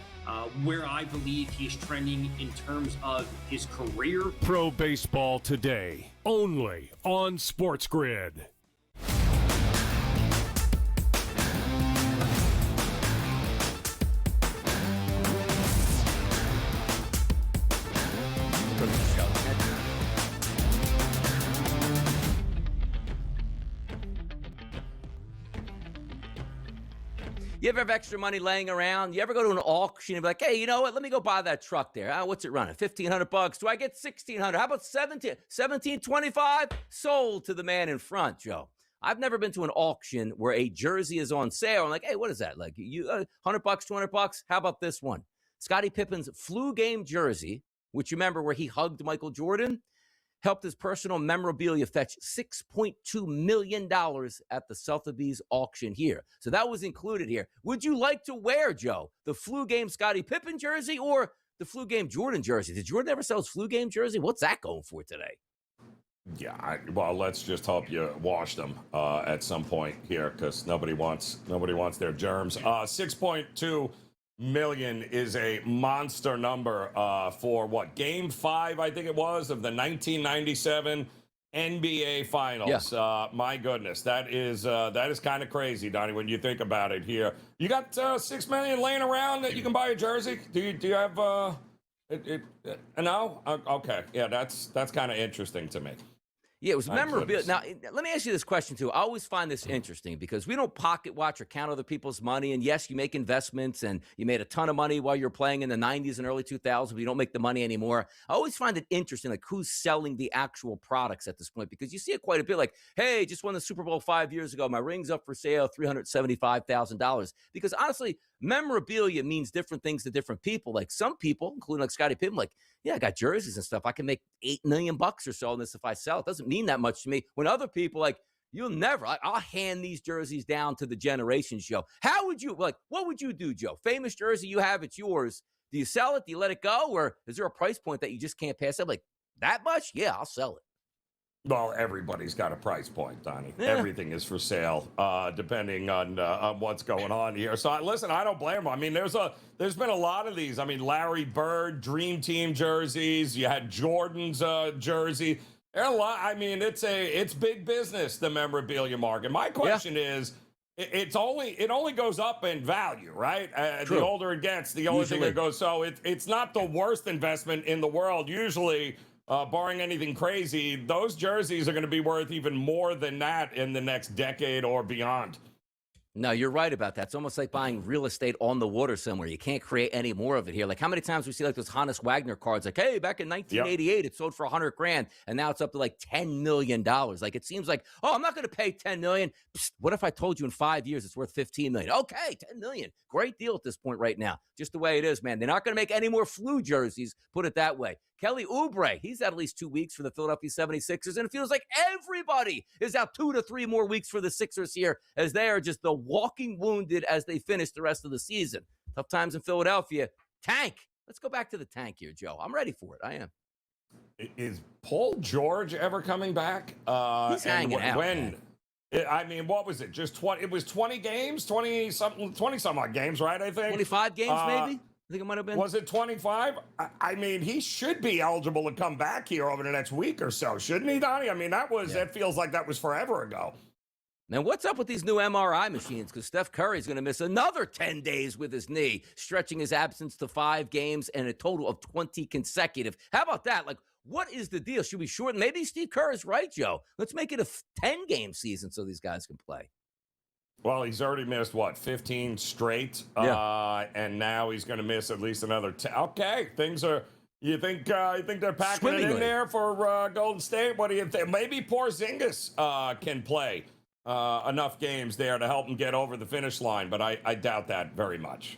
where I believe he's trending in terms of his career. Pro baseball today, only on SportsGrid. You ever have extra money laying around? You ever go to an auction and be like, hey, you know what? Let me go buy that truck there. What's it running? $1,500. Do I get $1,600? How about $1,725? Sold to the man in front, Joe. I've never been to an auction where a jersey is on sale. I'm like, hey, what is that? Like, you $100, $200? How about this one? Scottie Pippen's flu game jersey, which you remember where he hugged Michael Jordan, helped his personal memorabilia fetch $6.2 million at the Sotheby's auction here. So that was included here. Would you like to wear, Joe, the flu game Scottie Pippen jersey or the flu game Jordan jersey? Did Jordan ever sell his flu game jersey? What's that going for today? Yeah, well, let's just hope you wash them at some point here, because nobody wants their germs. 6.2 million is a monster number for what, Game 5, I think it was, of the 1997 NBA Finals. Yeah. My goodness, that is kind of crazy, Donnie, when you think about it here. You got $6 million laying around that you can buy a jersey? Do you have no? Okay, yeah, that's kind of interesting to me. Yeah, it was memorabilia. Now, let me ask you this question, too. I always find this interesting because we don't pocket watch or count other people's money. And, yes, you make investments, and you made a ton of money while you're playing in the 90s and early 2000s, but you don't make the money anymore. I always find it interesting, like, who's selling the actual products at this point, because you see it quite a bit, like, hey, just won the Super Bowl 5 years ago. My ring's up for sale, $375,000. Because, honestly, memorabilia means different things to different people. Like, some people, including like Scottie Pippen, like, yeah, I got jerseys and stuff. I can make $8 million or so on this if I sell it. Doesn't mean that much to me. When other people, like, you'll never. I'll hand these jerseys down to the generation show. How would you, like, what would you do, Joe? Famous jersey you have, it's yours. Do you sell it? Do you let it go? Or is there a price point that you just can't pass up? Like, that much? Yeah, I'll sell it. Well, everybody's got a price point, Donnie. Yeah. Everything is for sale, depending on what's going on here. So, listen, I don't blame them. I mean, there's been a lot of these. I mean, Larry Bird, Dream Team jerseys. You had Jordan's jersey. There are a lot. I mean, it's big business, the memorabilia market. My question is, it only goes up in value, right? The older it gets, the older thing it goes. So it's not the worst investment in the world. Usually, barring anything crazy, those jerseys are going to be worth even more than that in the next decade or beyond. No, you're right about that. It's almost like buying real estate on the water somewhere. You can't create any more of it here. Like, how many times we see like those Hannes Wagner cards, like, hey, back in 1988, it sold for $100,000, and now it's up to like $10 million. Like, it seems like, oh, I'm not going to pay $10 million. Psst, what if I told you in 5 years it's worth $15 million? Okay, $10 million. Great deal at this point right now. Just the way it is, man. They're not going to make any more flu jerseys, put it that way. Kelly Oubre, he's out at least 2 weeks for the Philadelphia 76ers, and it feels like everybody is out 2 to 3 more weeks for the Sixers here, as they are just the walking wounded as they finish the rest of the season. Tough times in Philadelphia. Tank. Let's go back to the tank here, Joe. I'm ready for it. I am. Is Paul George ever coming back? He's hanging out. When? I mean, what was it? Just 20? It was 20 games, 20-some odd games, right? I think 25 games, maybe. I think it might have been. Was it 25? I mean, he should be eligible to come back here over the next week or so, shouldn't he, Donnie? I mean, that feels like that was forever ago. Man, what's up with these new MRI machines? Because Steph Curry's going to miss another 10 days with his knee, stretching his absence to 5 games and a total of 20 consecutive. How about that? Like, what is the deal? Should we shorten? Maybe Steve Kerr is right, Joe. Let's make it a 10-game season so these guys can play. Well, he's already missed, 15 straight? Yeah. And now he's going to miss at least another 10. Okay, things are... You think they're packing it in there for Golden State? What do you think? Maybe Porzingis can play enough games there to help him get over the finish line, but I doubt that very much.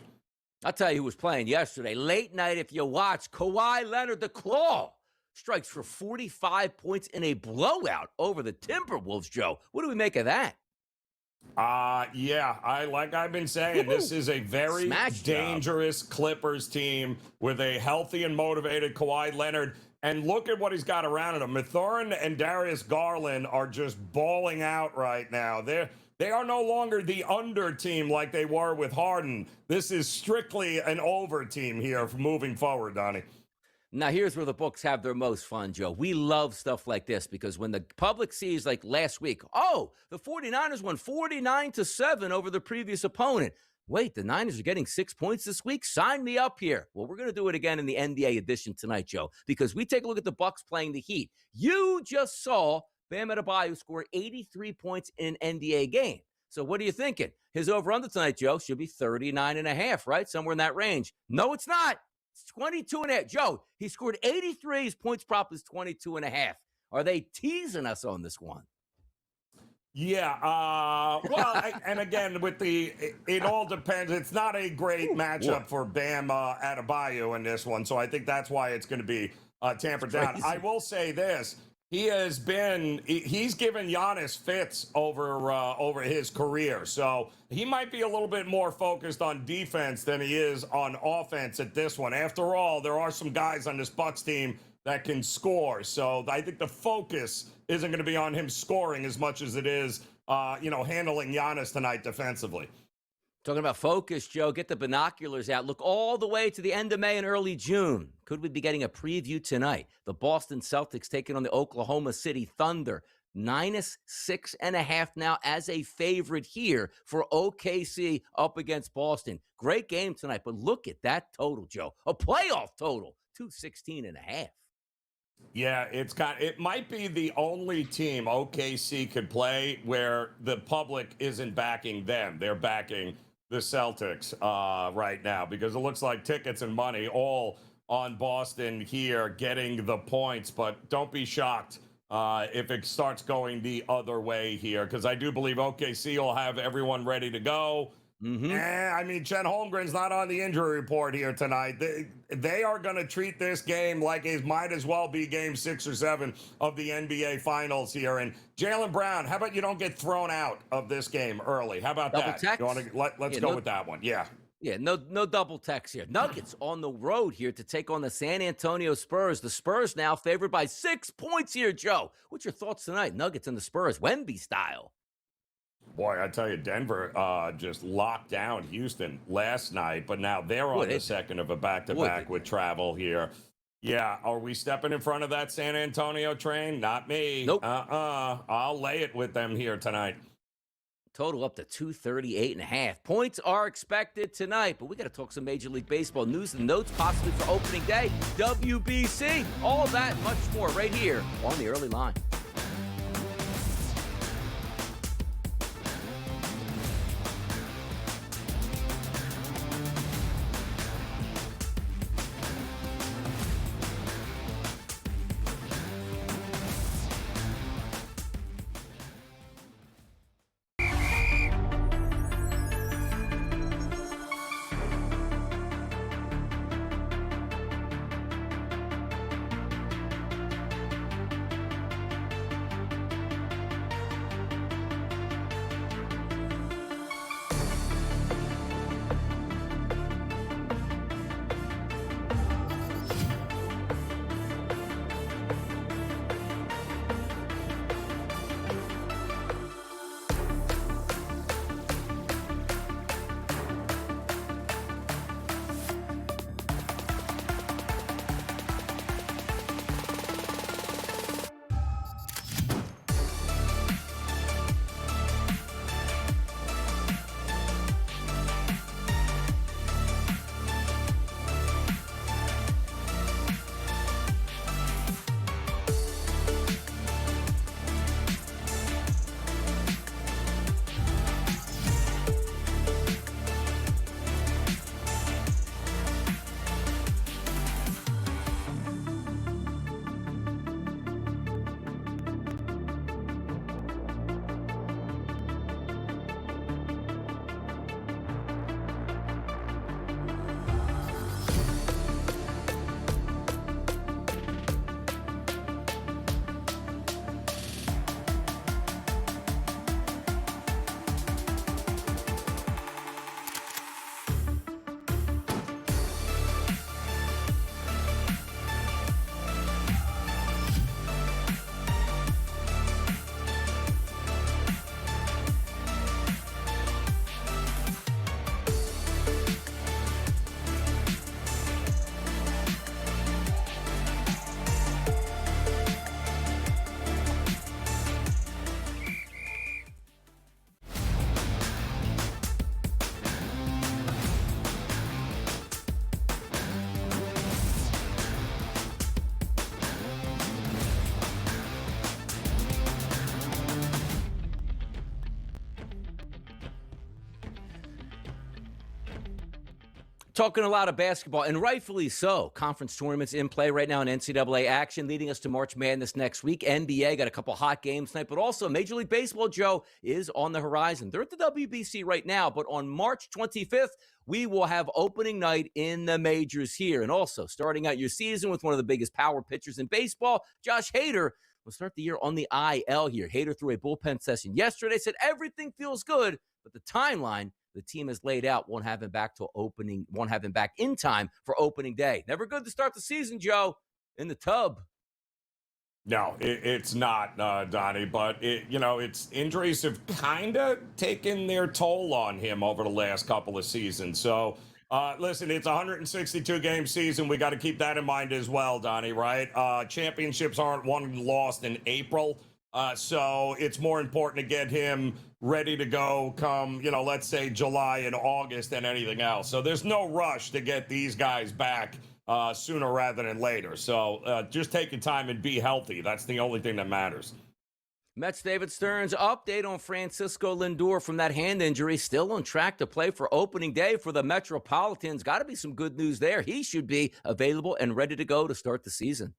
I'll tell you who was playing yesterday. Late night, if you watch, Kawhi Leonard, the Claw, strikes for 45 points in a blowout over the Timberwolves, Joe. What do we make of that? Yeah, I've been saying, this is a very dangerous Clippers team with a healthy and motivated Kawhi Leonard. And look at what he's got around him. Mathurin and Darius Garland are just balling out right now. They are no longer the under team like they were with Harden. This is strictly an over team here moving forward, Donnie. Now, here's where the books have their most fun, Joe. We love stuff like this because when the public sees, like last week, oh, the 49ers won 49-7 over the previous opponent. Wait, the Niners are getting 6 points this week? Sign me up here. Well, we're going to do it again in the NBA edition tonight, Joe, because we take a look at the Bucks playing the Heat. You just saw Bam Adebayo score 83 points in an NBA game. So what are you thinking? His over-under tonight, Joe, should be 39.5, right? Somewhere in that range. No, it's not. It's 22.5. Joe, he scored 83. His points prop is 22.5. Are they teasing us on this one? Yeah, and again, it all depends. It's not a great matchup for Bam Adebayo in this one, so I think that's why it's going to be tampered down. I will say this. He's given Giannis fits over his career, so he might be a little bit more focused on defense than he is on offense at this one. After all, there are some guys on this Bucks team that can score, so I think the focus isn't going to be on him scoring as much as it is, handling Giannis tonight defensively. Talking about focus, Joe, get the binoculars out. Look all the way to the end of May and early June. Could we be getting a preview tonight? The Boston Celtics taking on the Oklahoma City Thunder. -6.5 now as a favorite here for OKC up against Boston. Great game tonight, but look at that total, Joe. A playoff total, 216.5. Yeah, it might be the only team OKC could play where the public isn't backing them. They're backing the Celtics right now because it looks like tickets and money all on Boston here getting the points. But don't be shocked if it starts going the other way here, because I do believe OKC will have everyone ready to go. Chet Holmgren's not on the injury report here tonight. They are going to treat this game like it might as well be game 6 or 7 of the NBA Finals here. And Jaylen Brown, how about you don't get thrown out of this game early? How about double that? Text? You want to let's go with that one. Yeah. Yeah, no double text here. Nuggets on the road here to take on the San Antonio Spurs. The Spurs now favored by 6 points here, Joe. What's your thoughts tonight? Nuggets and the Spurs, Wemby style. Boy, I tell you, Denver just locked down Houston last night, but now they're on the second of a back-to-back with travel here. Yeah, are we stepping in front of that San Antonio train? Not me. Nope. I'll lay it with them here tonight. Total up to 238.5. Points are expected tonight, but we got to talk some Major League Baseball news and notes, possibly for opening day, WBC, all that, much more right here on the early line. Talking a lot of basketball, and rightfully so. Conference tournaments in play right now in NCAA action, leading us to March Madness next week. NBA got a couple hot games tonight, but also Major League Baseball, Joe, is on the horizon. They're at the WBC right now, but on March 25th, we will have opening night in the majors here. And also, starting out your season with one of the biggest power pitchers in baseball, Josh Hader, will start the year on the IL here. Hader threw a bullpen session yesterday, said everything feels good, but the timeline the team has laid out won't have him back in time for opening day. Never good to start the season, Joe, in the tub. No, it's not, Donnie, but it's injuries have kind of taken their toll on him over the last couple of seasons. So, listen, it's a 162-game season. We got to keep that in mind as well, Donnie, right? Championships aren't won and lost in April. So it's more important to get him ready to go come, let's say July and August than anything else. So there's no rush to get these guys back sooner rather than later. So just take your time and be healthy. That's the only thing that matters. Mets' David Stearns update on Francisco Lindor from that hand injury. Still on track to play for opening day for the Metropolitans. Got to be some good news there. He should be available and ready to go to start the season.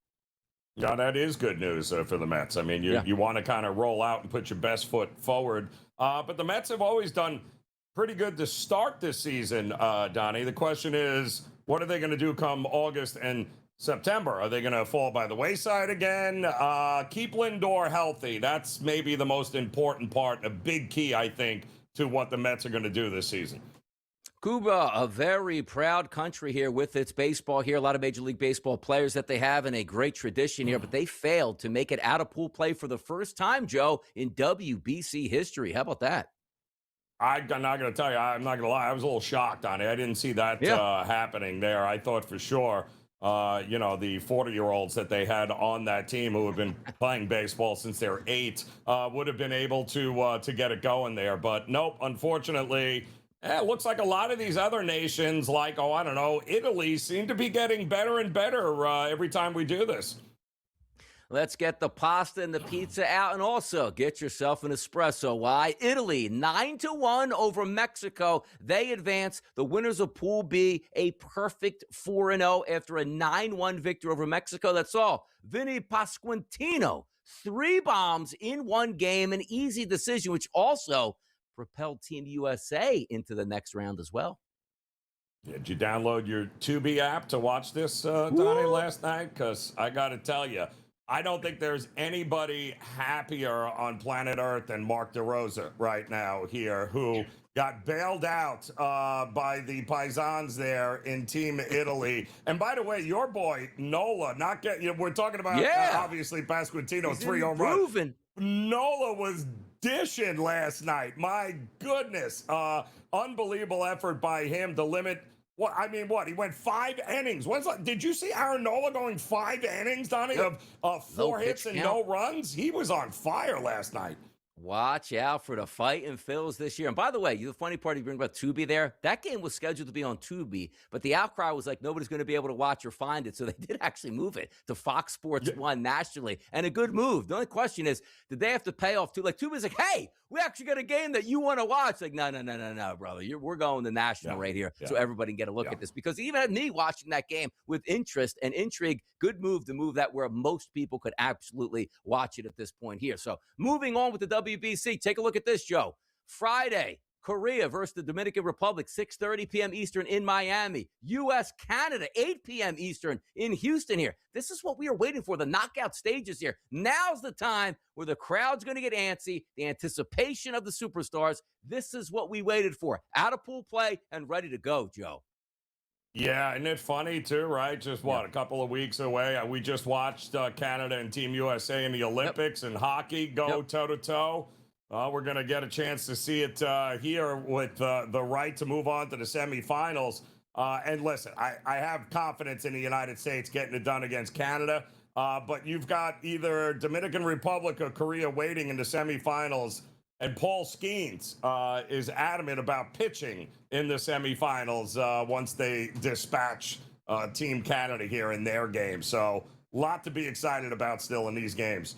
Yeah, that is good news for the Mets. I mean, you want to kind of roll out and put your best foot forward. But the Mets have always done pretty good to start this season, Donnie. The question is, what are they going to do come August and September? Are they going to fall by the wayside again? Keep Lindor healthy. That's maybe the most important part, a big key, I think, to what the Mets are going to do this season. Cuba, a very proud country here with its baseball here. A lot of Major League Baseball players that they have and a great tradition here, but they failed to make it out of pool play for the first time, Joe, in WBC history. How about that? I'm not going to tell you. I'm not going to lie. I was a little shocked on it. I didn't see that happening there. I thought for sure, the 40-year-olds that they had on that team who have been playing baseball since they're 8 would have been able to get it going there. But nope, unfortunately, it looks like a lot of these other nations, like, Italy, seem to be getting better and better every time we do this. Let's get the pasta and the pizza out, and also get yourself an espresso. Why? Italy, 9-1 over Mexico. They advance. The winners of Pool B, a perfect 4-0 after a 9-1 victory over Mexico. That's all. Vinny Pasquantino, 3 bombs in one game, an easy decision, which also propelled Team USA into the next round as well. Did you download your Tubi app to watch this, Donnie, last night? Because I got to tell you, I don't think there's anybody happier on planet Earth than Mark DeRosa right now here, who got bailed out by the Paisans there in Team Italy. And by the way, your boy, Nola, we're talking about, obviously, Pasquantino, 3 home runs. Nola was dishing last night. My goodness. Unbelievable effort by him to limit. He went 5 innings. Did you see Aaron Nola going 5 innings, Donnie, of 4 hits and no runs? He was on fire last night. Watch out for the fight in Phils this year. And by the way, the funny part you bring about Tubi there, that game was scheduled to be on Tubi, but the outcry was like nobody's going to be able to watch or find it. So they did actually move it to Fox Sports 1 nationally. And a good move. The only question is, did they have to pay off Like Tubi's like, hey, we actually got a game that you want to watch. Like, no, brother. We're going to national right here so everybody can get a look at this. Because even at me watching that game with interest and intrigue, good move to move that where most people could absolutely watch it at this point here. So moving on with the WBC, take a look at this, Joe. Friday, Korea versus the Dominican Republic, 6:30 p.m. Eastern in Miami. U.S., Canada, 8 p.m. Eastern in Houston here. This is what we are waiting for, the knockout stages here. Now's the time where the crowd's going to get antsy, the anticipation of the superstars. This is what we waited for. Out of pool play and ready to go, Joe. Yeah, isn't it funny, too, right? Just, a couple of weeks away. We just watched Canada and Team USA in the Olympics and hockey go toe-to-toe. We're going to get a chance to see it here with the right to move on to the semifinals. And listen, I have confidence in the United States getting it done against Canada. But you've got either Dominican Republic or Korea waiting in the semifinals. And Paul Skeens is adamant about pitching in the semifinals once they dispatch Team Canada here in their game. So a lot to be excited about still in these games.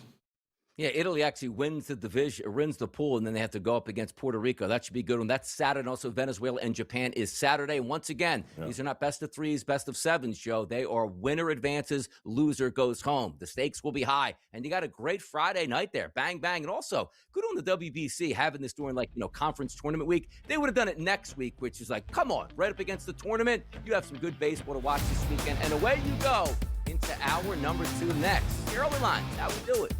Yeah, Italy actually wins the division, wins the pool, and then they have to go up against Puerto Rico. That should be good. And that's Saturday. And also, Venezuela and Japan is Saturday. And once again, these are not best of threes, best of sevens, Joe. They are winner advances, loser goes home. The stakes will be high. And you got a great Friday night there. Bang, bang. And also, good on the WBC having this during, conference tournament week. They would have done it next week, which is like, come on, right up against the tournament. You have some good baseball to watch this weekend. And away you go into hour number 2 next. The early lines, how we do it.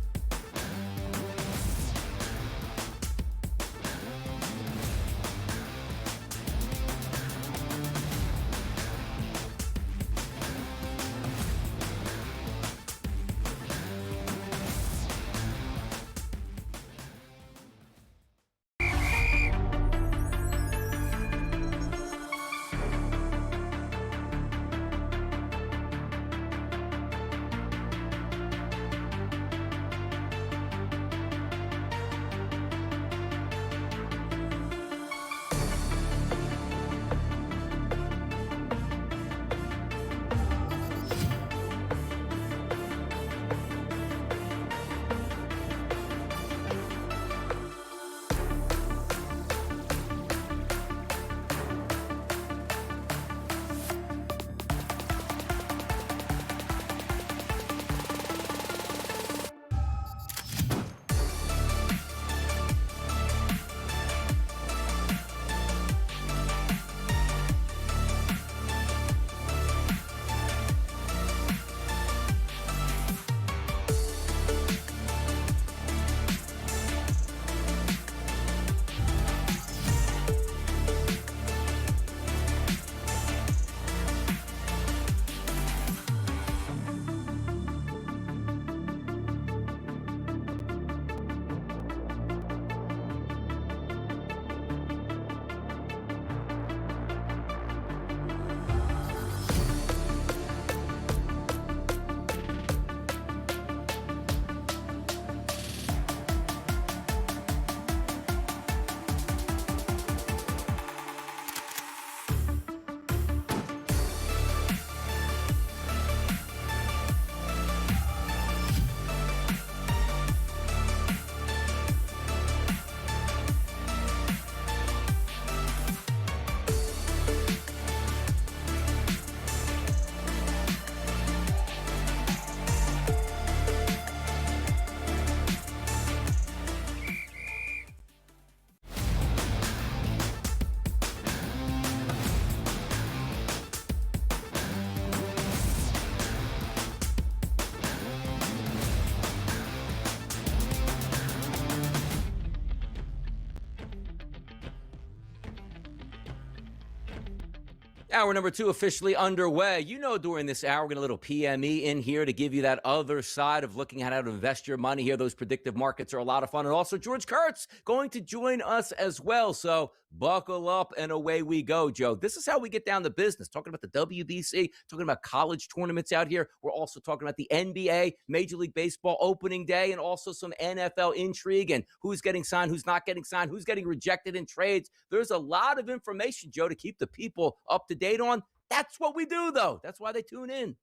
Hour number 2 officially underway. You know, during this hour, we're going to a little PME in here to give you that other side of looking at how to invest your money here. Those predictive markets are a lot of fun. And also, George Kurtz going to join us as well. So buckle up and away we go, Joe. This is how we get down to business. Talking about the WBC, talking about college tournaments out here. We're also talking about the NBA, Major League Baseball opening day, and also some NFL intrigue and who's getting signed, who's not getting signed, who's getting rejected in trades. There's a lot of information, Joe, to keep the people up to date on. That's what we do, though. That's why they tune in.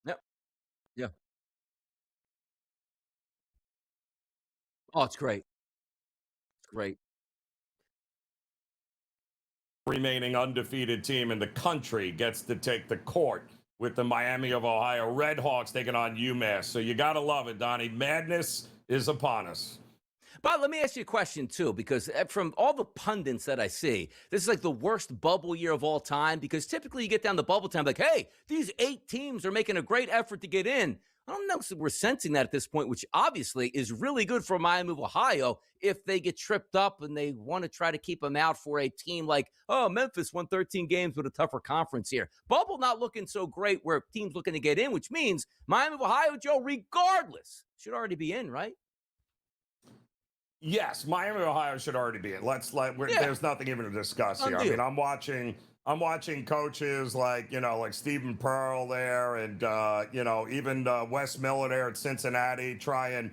Yep. Yeah. Oh, it's great. It's great. Remaining undefeated team in the country gets to take the court with the Miami of Ohio Redhawks taking on UMass. So you got to love it, Donnie. Madness is upon us. But let me ask you a question, too, because from all the pundits that I see, this is like the worst bubble year of all time, because typically you get down to bubble time like, hey, these 8 teams are making a great effort to get in. I don't know if we're sensing that at this point, which obviously is really good for Miami of Ohio if they get tripped up and they want to try to keep them out for a team like, oh, Memphis won 13 games with a tougher conference here. Bubble not looking so great where teams looking to get in, which means Miami of Ohio, Joe, regardless, should already be in, right? Yes, Miami, Ohio should already be in. There's nothing even to discuss here. I mean, I'm watching coaches like Stephen Pearl there, and even Wes Miller there at Cincinnati try and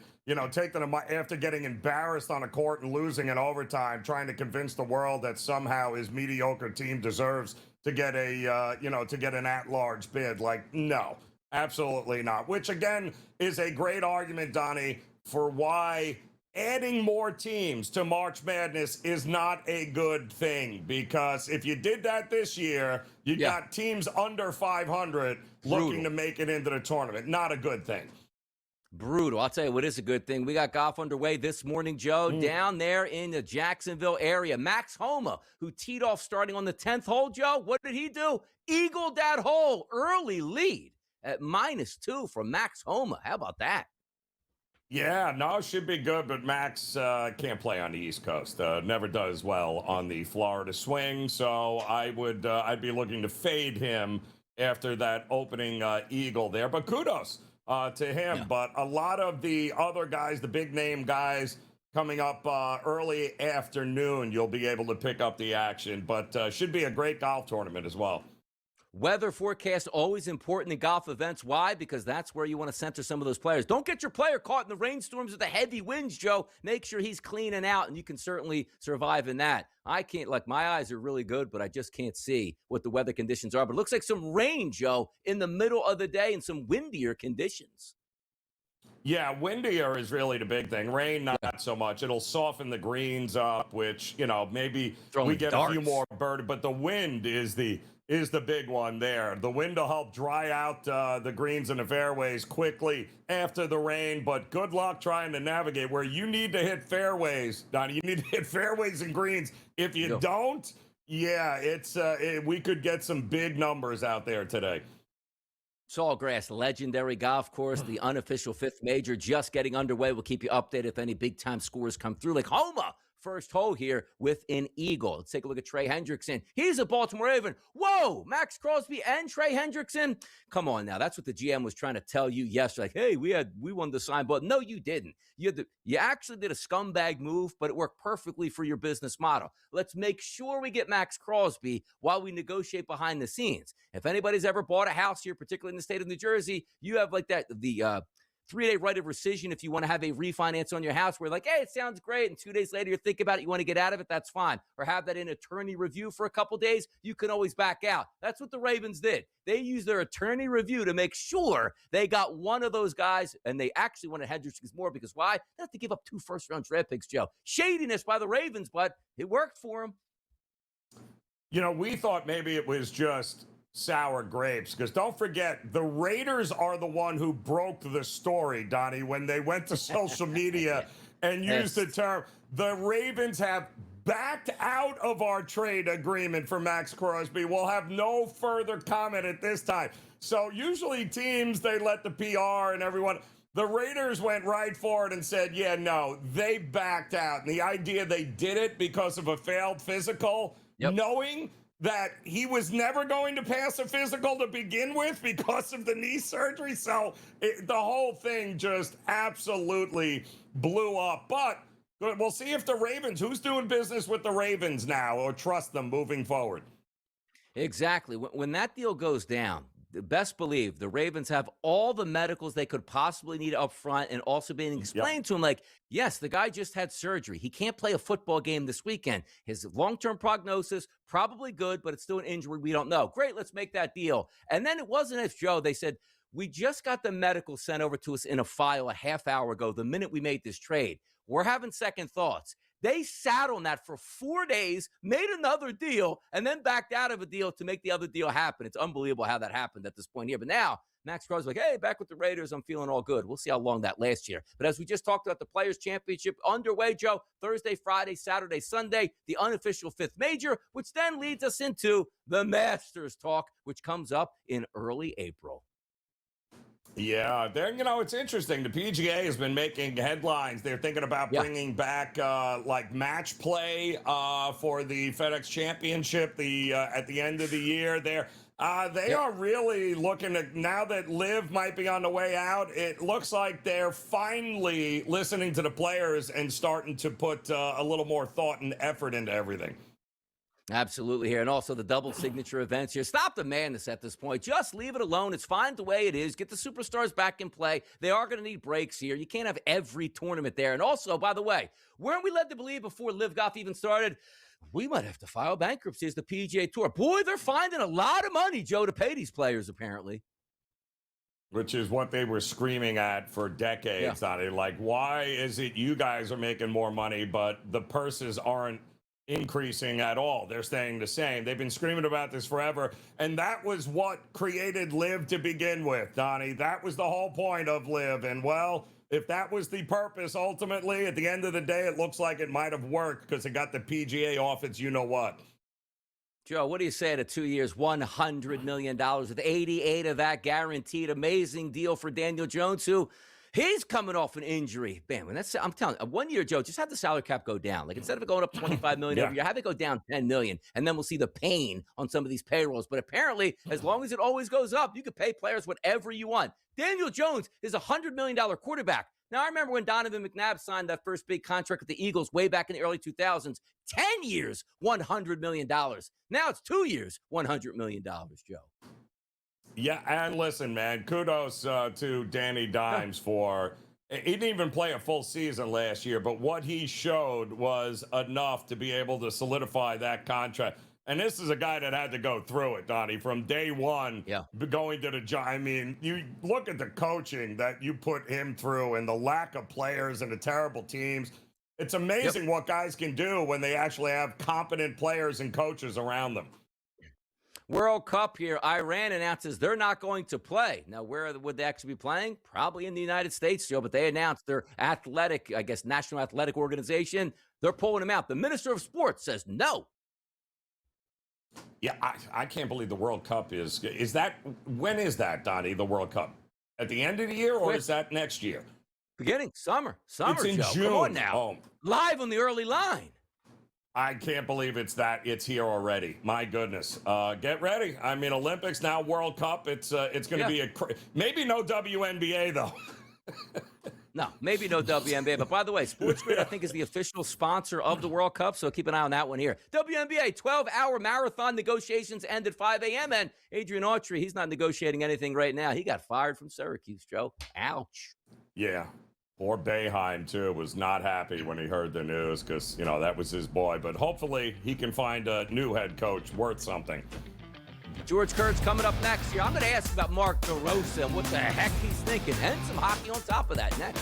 take them after getting embarrassed on a court and losing in overtime, trying to convince the world that somehow his mediocre team deserves to get an at-large bid. Like, no. Absolutely not. Which, again, is a great argument, Donnie, for why adding more teams to March Madness is not a good thing. Because if you did that this year, you got teams under 500 looking to make it into the tournament. Not a good thing. Brutal. I'll tell you what is a good thing. We got golf underway this morning, Joe, down there in the Jacksonville area. Max Homa, who teed off starting on the 10th hole, Joe, what did he do? Eagled that hole. Early lead at -2 from Max Homa. How about that? Yeah, no, should be good, but Max can't play on the East Coast. Never does well on the Florida swing, so I'd be looking to fade him after that opening eagle there. But kudos to him. But a lot of the other guys, the big name guys, coming up early afternoon, you'll be able to pick up the action. But should be a great golf tournament as well. Weather forecast always important in golf events. Why? Because that's where you want to center some of those players. Don't get your player caught in the rainstorms or the heavy winds, Joe. Make sure he's cleaning out, and you can certainly survive in that. I can't, like, my eyes are really good, but I just can't see what the weather conditions are. But it looks like some rain, Joe, in the middle of the day and some windier conditions. Yeah, windier is really the big thing. Rain, not so much. It'll soften the greens up, which, maybe we get a few more bird, but the wind is the big one there. The wind will help dry out the greens and the fairways quickly after the rain, but good luck trying to navigate where you need to hit fairways, Donnie. You need to hit fairways and greens. If you don't, we could get some big numbers out there today. Sawgrass, legendary golf course, the unofficial 5th major just getting underway. We'll keep you updated if any big-time scores come through. Like Homa, first hole here with an eagle. Let's take a look at Trey Hendrickson. He's a Baltimore Raven. Whoa, Max Crosby and Trey Hendrickson? Come on now. That's what the GM was trying to tell you yesterday. Like, hey, we won the sign, but no, you didn't. You actually did a scumbag move, but it worked perfectly for your business model. Let's make sure we get Max Crosby while we negotiate behind the scenes. If anybody's ever bought a house here, particularly in the state of New Jersey, you have like the 3-day right of rescission if you want to have a refinance on your house where like, hey, it sounds great, and 2 days later you're thinking about it, you want to get out of it, that's fine. Or have that in attorney review for a couple days, you can always back out. That's what the Ravens did. They used their attorney review to make sure they got one of those guys, and they actually wanted Hendrickson more because why? They have to give up 2 first-round draft picks, Joe. Shadiness by the Ravens, but it worked for them. We thought maybe it was just sour grapes, because don't forget, the Raiders are the one who broke the story, Donnie, when they went to social media and used the term, the Ravens have backed out of our trade agreement for Max Crosby. We'll have no further comment at this time. So usually teams, they let the PR and everyone. The Raiders went right for it and said, yeah, no, they backed out. And the idea they did it because of a failed physical, knowing that he was never going to pass a physical to begin with because of the knee surgery. So the whole thing just absolutely blew up. But we'll see if the Ravens, who's doing business with the Ravens now, or trust them moving forward. Exactly. When that deal goes down, best believe the Ravens have all the medicals they could possibly need up front, and also being explained to him like, yes, the guy just had surgery. He can't play a football game this weekend. His long-term prognosis, probably good, but it's still an injury. We don't know. Great, let's make that deal. And then it wasn't as Joe, they said, we just got the medical sent over to us in a file a half hour ago, the minute we made this trade. We're having second thoughts. They sat on that for 4 days, made another deal, and then backed out of a deal to make the other deal happen. It's unbelievable how that happened at this point here. But now, Max Crosby's like, hey, back with the Raiders, I'm feeling all good. We'll see how long that lasts here. But as we just talked about, the Players' Championship underway, Joe, Thursday, Friday, Saturday, Sunday, the unofficial 5th major, which then leads us into the Masters talk, which comes up in early April. Yeah, it's interesting. The PGA has been making headlines. They're thinking about bringing back like match play for the FedEx Championship at the end of the year. They are really looking at, now that Liv might be on the way out, it looks like they're finally listening to the players and starting to put a little more thought and effort into everything. Absolutely here. And also the double signature events here. Stop the madness at this point. Just leave it alone. It's fine the way it is. Get the superstars back in play. They are going to need breaks here. You can't have every tournament there. And also, by the way, weren't we led to believe before Liv Golf even started, we might have to file bankruptcy as the PGA Tour? Boy, they're finding a lot of money, Joe, to pay these players, apparently. Which is what they were screaming at for decades, Donnie. Like, why is it you guys are making more money, but the purses aren't increasing at all? They're staying the same. They've been screaming about this forever. And that was what created Live to begin with, Donnie. That was the whole point of Live. And, well, if that was the purpose, ultimately, at the end of the day, it looks like it might have worked because it got the PGA off its you-know-what. Joe, what do you say to 2 years, $100 million with 88 of that guaranteed? Amazing deal for Daniel Jones, who he's coming off an injury. Bam, and I'm telling you, 1 year, Joe, just have the salary cap go down. Like, instead of it going up $25 million every year, have it go down $10 million, and then we'll see the pain on some of these payrolls. But apparently, as long as it always goes up, you can pay players whatever you want. Daniel Jones is a $100 million quarterback. Now, I remember when Donovan McNabb signed that first big contract with the Eagles way back in the early 2000s. 10 years, $100 million. Now it's 2 years, $100 million, Joe. Yeah, and listen, man, kudos to Danny Dimes for he didn't even play a full season last year, but what he showed was enough to be able to solidify that contract. And this is a guy that had to go through it, Donnie, from day one, going to the I mean, you look at the coaching that you put him through and the lack of players and the terrible teams. It's amazing what guys can do when they actually have competent players and coaches around them. World Cup here. Iran announces they're not going to play. Now, where would they actually be playing? Probably in the United States, Joe, but they announced their athletic, I guess, National Athletic Organization. They're pulling them out. The Minister of Sports says no. Yeah, I can't believe the World Cup is that, when is that, Donnie, the World Cup? At the end of the year, or is that next year? Beginning summer, it's in Joe. June. Come on now. Live on the early line. I can't believe it's here already. My goodness. Get ready. I mean, Olympics, now World Cup. It's going to be maybe no WNBA, though. No, maybe no WNBA. But by the way, SportsGrid, I think, is the official sponsor of the World Cup, so keep an eye on that one here. WNBA, 12-hour marathon negotiations end at 5 a.m., and Adrian Autry, he's not negotiating anything right now. He got fired from Syracuse, Joe. Ouch. Yeah. Poor Boeheim, too, was not happy when he heard the news because, that was his boy. But hopefully he can find a new head coach worth something. George Kurtz coming up next year. I'm going to ask about Mark DeRosa and what the heck he's thinking, and some hockey on top of that next.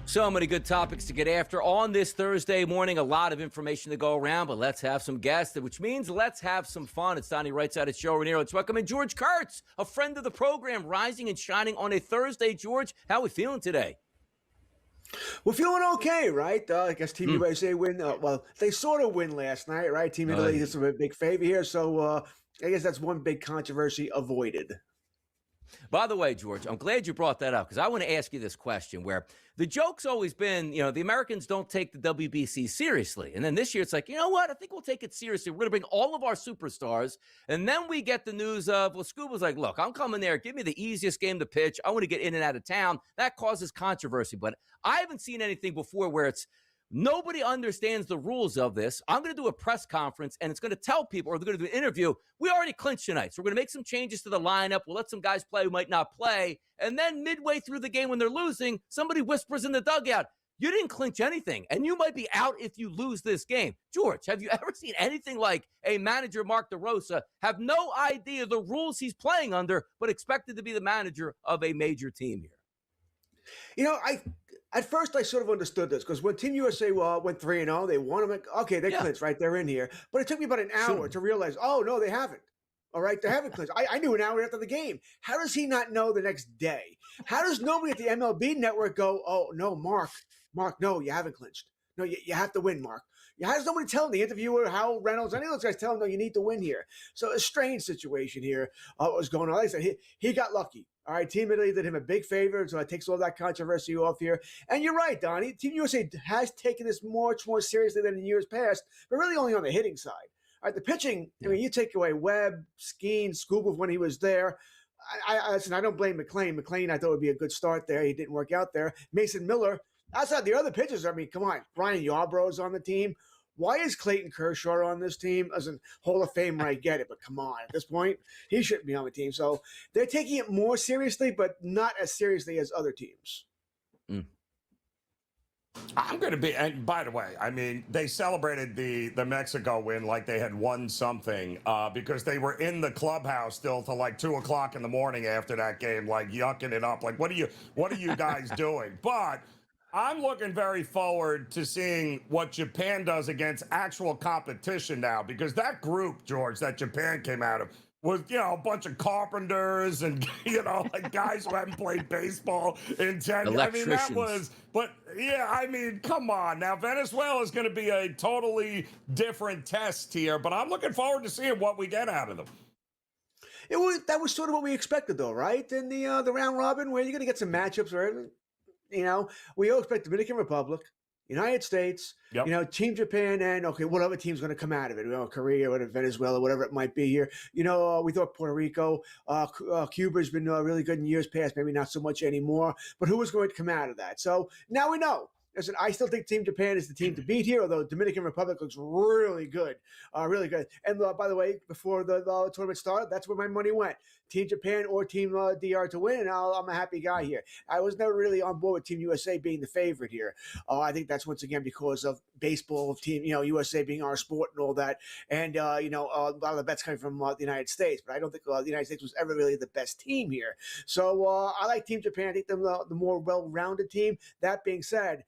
So many good topics to get after on this Thursday morning. A lot of information to go around, but let's have some guests, which means let's have some fun. It's Donnie right side of Joe Ranieri. Let's welcome in George Kurtz, a friend of the program, rising and shining on a Thursday. George, how are we feeling today? We're feeling okay, right? I guess Team USA win. Well, they sort of win last night, right? Team Italy is a big favor here, so I guess that's one big controversy avoided. By the way, George, I'm glad you brought that up because I want to ask you this question where the joke's always been, the Americans don't take the WBC seriously. And then this year it's like, you know what? I think we'll take it seriously. We're going to bring all of our superstars. And then we get the news of, well, Scuba's like, look, I'm coming there. Give me the easiest game to pitch. I want to get in and out of town. That causes controversy. But I haven't seen anything before where it's nobody understands the rules of this. I'm going to do a press conference, and it's going to tell people, or they're going to do an interview, we already clinched tonight. So we're going to make some changes to the lineup. We'll let some guys play who might not play. And then midway through the game when they're losing, somebody whispers in the dugout, you didn't clinch anything, and you might be out if you lose this game. George, have you ever seen anything like a manager, Mark DeRosa, have no idea the rules he's playing under, but expected to be the manager of a major team here? At first, I sort of understood this because when Team USA went 3-0, they won them. Okay, they clinched, right? They're in here. But it took me about an hour to realize, oh, no, they haven't. All right, they haven't clinched. I knew an hour after the game. How does he not know the next day? How does nobody at the MLB network go, oh, no, Mark, no, you haven't clinched. No, you have to win, Mark. How does nobody tell him? The interviewer, Hal Reynolds, any of those guys tell him, no, you need to win here. So a strange situation here was going on. Like I said, he got lucky. All right, Team Italy did him a big favor, so it takes all that controversy off here. And you're right, Donnie. Team USA has taken this much more seriously than in years past, but really only on the hitting side. All right, the pitching, I mean, you take away Webb, Skeen, Scuba when he was there. Listen, I don't blame McLean. McLean, I thought would be a good start there. He didn't work out there. Mason Miller, outside the other pitchers, I mean, come on. Brian Yarbrough's on the team. Why is Clayton Kershaw on this team? As a Hall of Famer, I get it, but come on. At this point, he shouldn't be on the team. So they're taking it more seriously, but not as seriously as other teams. I'm going to be, and by the way, I mean, they celebrated the Mexico win like they had won something because they were in the clubhouse still till like 2 o'clock in the morning after that game, like yucking it up. Like, what are you guys doing? But I'm looking very forward to seeing what Japan does against actual competition now, because that group, George, that Japan came out of was, a bunch of carpenters and, like guys who haven't played baseball in 10 years. I mean, that was, but yeah, I mean, come on. Now, Venezuela is going to be a totally different test here, but I'm looking forward to seeing what we get out of them. That was sort of what we expected, though, right? In the round robin, where you're going to get some matchups where, we all expect Dominican Republic, United States, Team Japan, and what other team's going to come out of it? Korea, or Venezuela, whatever it might be here. We thought Puerto Rico, Cuba's been really good in years past, maybe not so much anymore. But who was going to come out of that? So now we know. Listen, I still think Team Japan is the team to beat here, although Dominican Republic looks really good, really good. And by the way, before the tournament started, that's where my money went. Team Japan or Team DR to win, and I'm a happy guy here. I was never really on board with Team USA being the favorite here. I think that's once again because of baseball, Team USA being our sport and all that, and a lot of the bets coming from the United States. But I don't think the United States was ever really the best team here. So I like Team Japan. I think they're the more well-rounded team. That being said,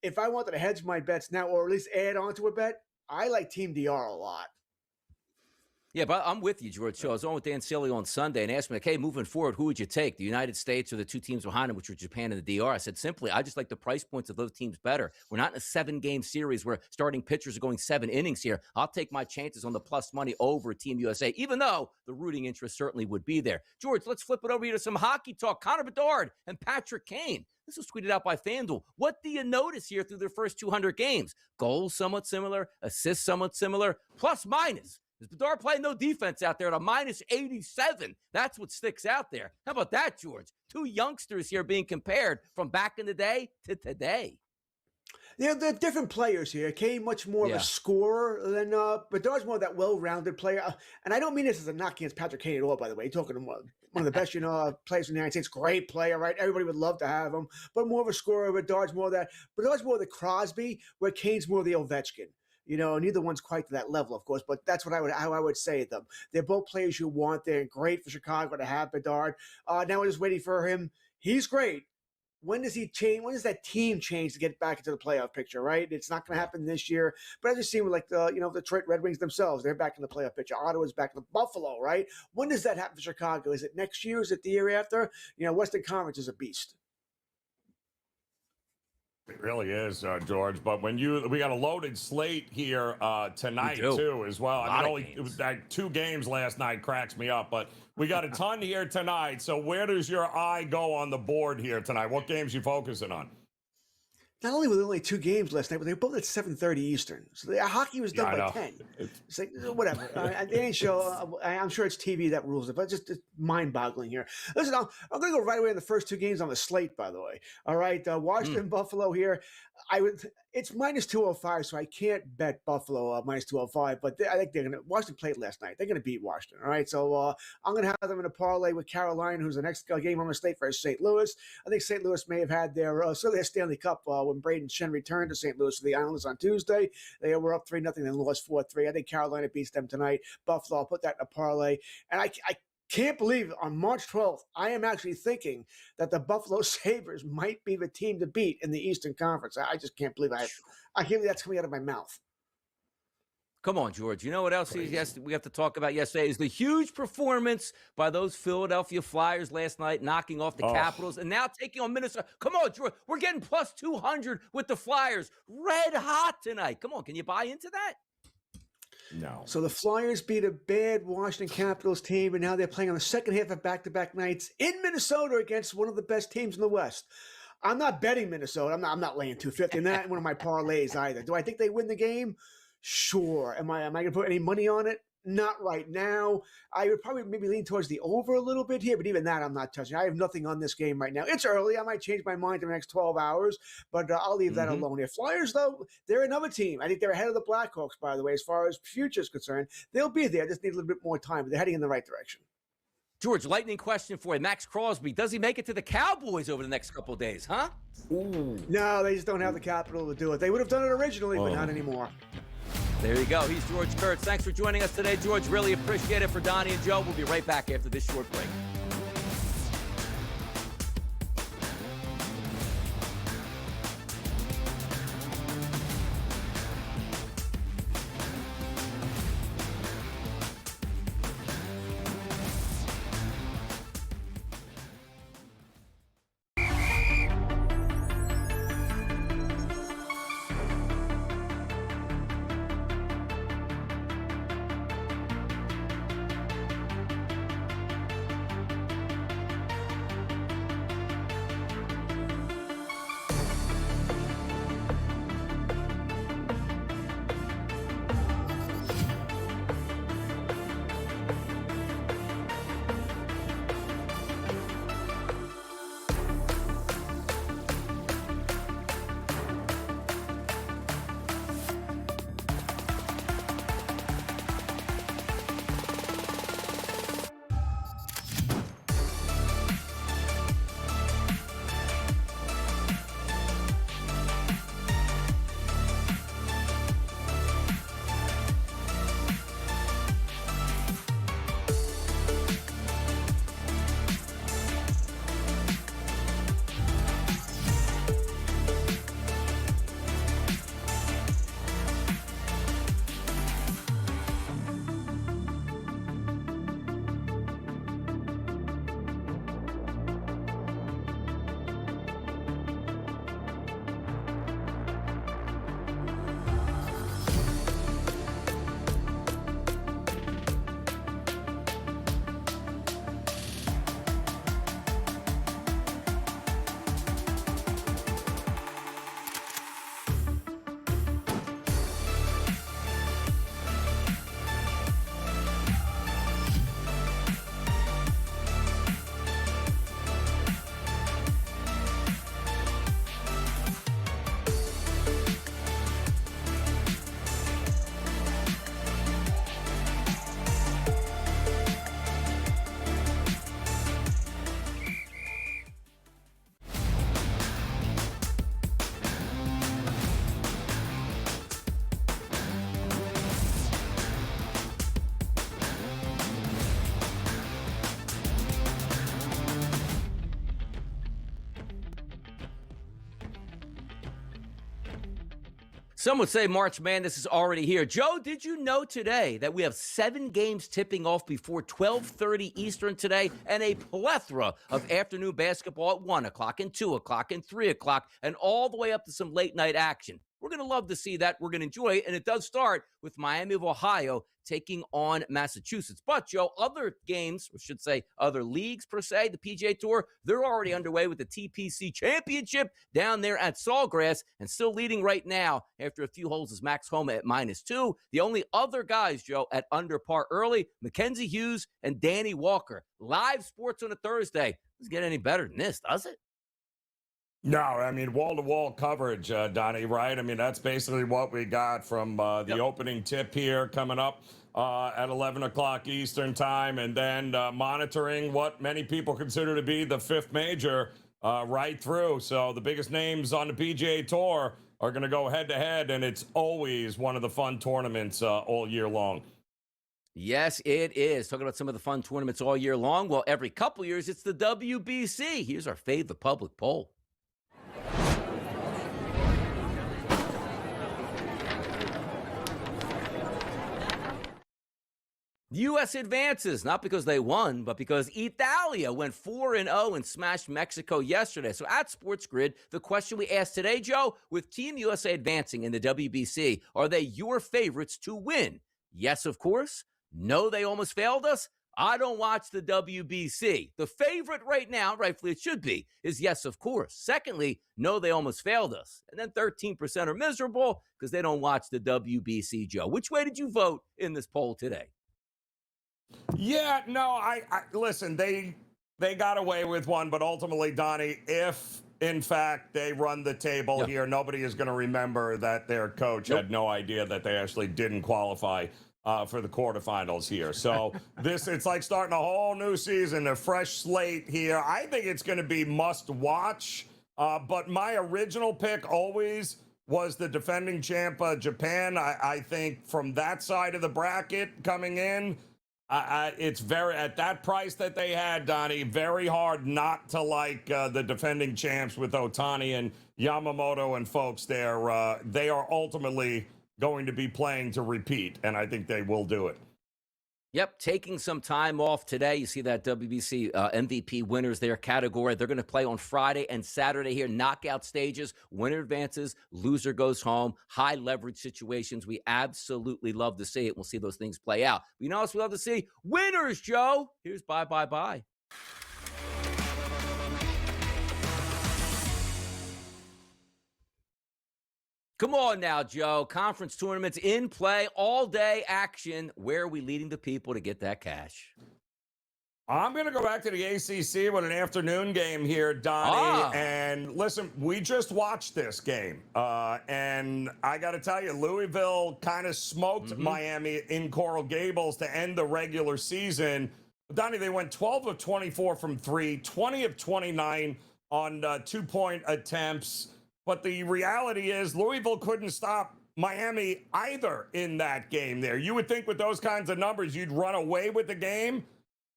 if I wanted to hedge my bets now, or at least add on to a bet, I like Team DR a lot. Yeah, but I'm with you, George. So I was on with Dan Sealy on Sunday and asked me, okay, moving forward, who would you take, the United States or the two teams behind them, which were Japan and the DR? I said, simply, I just like the price points of those teams better. We're not in a 7-game series where starting pitchers are going 7 innings here. I'll take my chances on the plus money over Team USA, even though the rooting interest certainly would be there. George, let's flip it over here to some hockey talk. Connor Bedard and Patrick Kane. This was tweeted out by FanDuel. What do you notice here through their first 200 games? Goals somewhat similar, assists somewhat similar, plus minus. Is Bedard playing no defense out there at a minus 87? That's what sticks out there. How about that, George? Two youngsters here being compared from back in the day to today. They're different players here. Kane much more of a scorer than Bedard's more of that well-rounded player. And I don't mean this as a knock against Patrick Kane at all, by the way. You're talking one of the best, players in the United States. Great player, right? Everybody would love to have him. But more of a scorer. Bedard's more of the Crosby, where Kane's more the Ovechkin. Neither one's quite to that level, of course, but that's how I would say them. They're both players you want. They're great for Chicago to have Bedard. Now we're just waiting for him. He's great. when does he change? When does that team change to get back into the playoff picture? Right, it's not going to happen this year. But I've just seen with like the Detroit Red Wings themselves, they're back in the playoff picture. Ottawa's back in the Buffalo, right? When does that happen for Chicago? Is it next year? Is it the year after? Western Conference is a beast. It really is, George. But we got a loaded slate here tonight too, as well. I mean, it was like 2 games last night cracks me up, but we got a ton here tonight. So where does your eye go on the board here tonight? What games you focusing on? Not only were there only 2 games last night, but they were both at 7:30 Eastern. So the hockey was done by 10. It's like, whatever. The NHL, I'm sure it's TV that rules it, but it's mind-boggling here. Listen, I'm going to go right away in the first 2 games on the slate, by the way. All right, Washington, Buffalo here. It's minus 205, so I can't bet Buffalo minus 205, but I think Washington played last night. They're going to beat Washington, all right? So I'm going to have them in a parlay with Carolina, who's the next game on the slate versus St. Louis. I think St. Louis may have had their Stanley Cup when Braden Shen returned to St. Louis for the Islanders on Tuesday. They were up 3-0, then lost 4-3. I think Carolina beats them tonight. Buffalo, I'll put that in a parlay. And I can't believe on March 12th, I am actually thinking that the Buffalo Sabres might be the team to beat in the Eastern Conference. I just can't believe I can't believe that's coming out of my mouth. Come on, George. You know what else we have to talk about yesterday is the huge performance by those Philadelphia Flyers last night, knocking off the Capitals and now taking on Minnesota. Come on, George. We're getting plus 200 with the Flyers. Red hot tonight. Come on. Can you buy into that? No. So the Flyers beat a bad Washington Capitals team, and now they're playing on the second half of back-to-back nights in Minnesota against one of the best teams in the West. I'm not betting Minnesota. I'm not laying 250 in that in one of my parlays either. Do I think they win the game? Sure. Am I going to put any money on it? Not right now. I would probably maybe lean towards the over a little bit here, but even that I'm not touching. I have nothing on this game right now. It's early. I might change my mind in the next 12 hours, but I'll leave that alone here. Flyers, though, they're another team. I think they're ahead of the Blackhawks, by the way, as far as future is concerned. They'll be there. Just need a little bit more time, but they're heading in the right direction. George, lightning question for you. Max Crosby, does he make it to the Cowboys over the next couple of days, huh? Ooh. No, they just don't have the capital to do it. They would have done it originally, but not anymore. There you go. He's George Kurtz. Thanks for joining us today, George. Really appreciate it. For Donnie and Joe, we'll be right back after this short break. Some would say March Madness is already here. Joe, did you know today that we have 7 games tipping off before 12:30 Eastern today, and a plethora of afternoon basketball at 1 o'clock and 2 o'clock and 3 o'clock and all the way up to some late night action? We're going to love to see that. We're going to enjoy it, and it does start with Miami of Ohio taking on Massachusetts. But, Joe, other games, or should say other leagues per se, the PGA Tour, they're already underway with the TPC Championship down there at Sawgrass, and still leading right now after a few holes is Max Homa at -2. The only other guys, Joe, at under par early, Mackenzie Hughes and Danny Walker. Live sports on a Thursday. Doesn't get any better than this, does it? No, I mean, wall-to-wall coverage, Donnie, right? I mean, that's basically what we got from the opening tip here coming up at 11 o'clock Eastern time, and then monitoring what many people consider to be the 5th major right through. So the biggest names on the PGA Tour are going to go head-to-head, and it's always one of the fun tournaments all year long. Yes, it is. Talking about some of the fun tournaments all year long. Well, every couple years, it's the WBC. Here's our favorite public poll. The U.S. advances, not because they won, but because Italia went 4-0 and smashed Mexico yesterday. So at SportsGrid, the question we asked today, Joe, with Team USA advancing in the WBC, are they your favorites to win? Yes, of course. No, they almost failed us. I don't watch the WBC. The favorite right now, rightfully it should be, is yes, of course. Secondly, no, they almost failed us. And then 13% are miserable because they don't watch the WBC, Joe. Which way did you vote in this poll today? Yeah, no, I listen, they got away with one, but ultimately, Donnie, if in fact they run the table here, nobody is going to remember that their coach had no idea that they actually didn't qualify for the quarterfinals here. So it's like starting a whole new season, a fresh slate here. I think it's going to be must watch, but my original pick always was the defending champ, Japan. I think from that side of the bracket coming in, it's very, at that price that they had, Donnie, very hard not to like the defending champs with Otani and Yamamoto and folks there. They are ultimately going to be playing to repeat, and I think they will do it. Yep, taking some time off today. You see that WBC MVP winners there category. They're going to play on Friday and Saturday here. Knockout stages, winner advances, loser goes home. High leverage situations. We absolutely love to see it. We'll see those things play out. But you know what else we love to see? Winners, Joe. Here's bye, bye, bye. Come on now, Joe. Conference tournaments in play, all day action. Where are we leading the people to get that cash? I'm going to go back to the ACC with an afternoon game here, Donnie. And listen, we just watched this game. And I got to tell you, Louisville kind of smoked Miami in Coral Gables to end the regular season. Donnie, they went 12 of 24 from 3, 20 of 29 on 2-point attempts. But the reality is Louisville couldn't stop Miami either in that game there. You would think with those kinds of numbers, you'd run away with the game.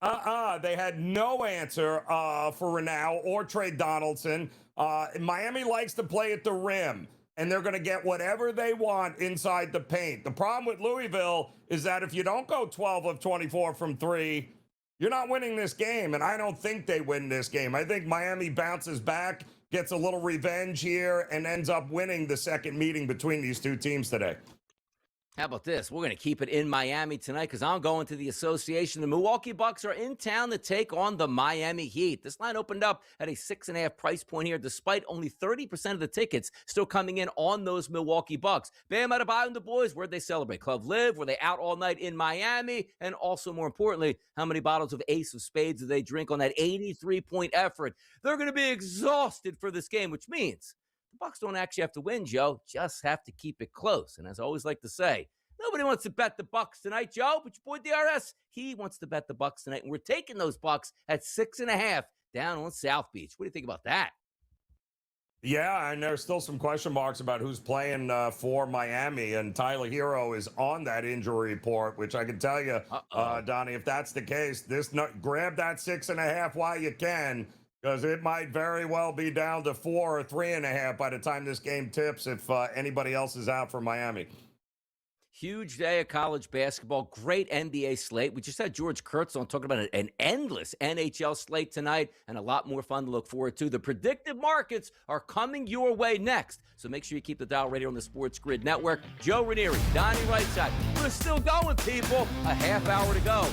They had no answer for Renau or Trey Donaldson. Miami likes to play at the rim, and they're going to get whatever they want inside the paint. The problem with Louisville is that if you don't go 12 of 24 from 3, you're not winning this game, and I don't think they win this game. I think Miami bounces back, gets a little revenge here, and ends up winning the second meeting between these two teams today. How about this? We're going to keep it in Miami tonight because I'm going to the Association. The Milwaukee Bucks are in town to take on the Miami Heat. This line opened up at a 6.5 price point here, despite only 30% of the tickets still coming in on those Milwaukee Bucks. Bam Adebayo and the boys, where'd they celebrate? Club Live? Were they out all night in Miami? And also, more importantly, how many bottles of Ace of Spades did they drink on that 83-point effort? They're going to be exhausted for this game, which means the Bucks don't actually have to win, Joe. Just have to keep it close. And as I always like to say, nobody wants to bet the Bucks tonight, Joe. But your boy DRS, he wants to bet the Bucks tonight. And we're taking those Bucks at 6.5 down on South Beach. What do you think about that? Yeah, and there's still some question marks about who's playing for Miami. And Tyler Hero is on that injury report, which I can tell you, Donnie, if that's the case, grab that 6.5 while you can. Because it might very well be down to 4 or 3.5 by the time this game tips if anybody else is out for Miami. Huge day of college basketball. Great NBA slate. We just had George Kurtz on talking about an endless NHL slate tonight and a lot more fun to look forward to. The predictive markets are coming your way next. So make sure you keep the dial right here on the Sports Grid Network. Joe Ranieri, Donnie Rightside. We're still going, people. A half hour to go.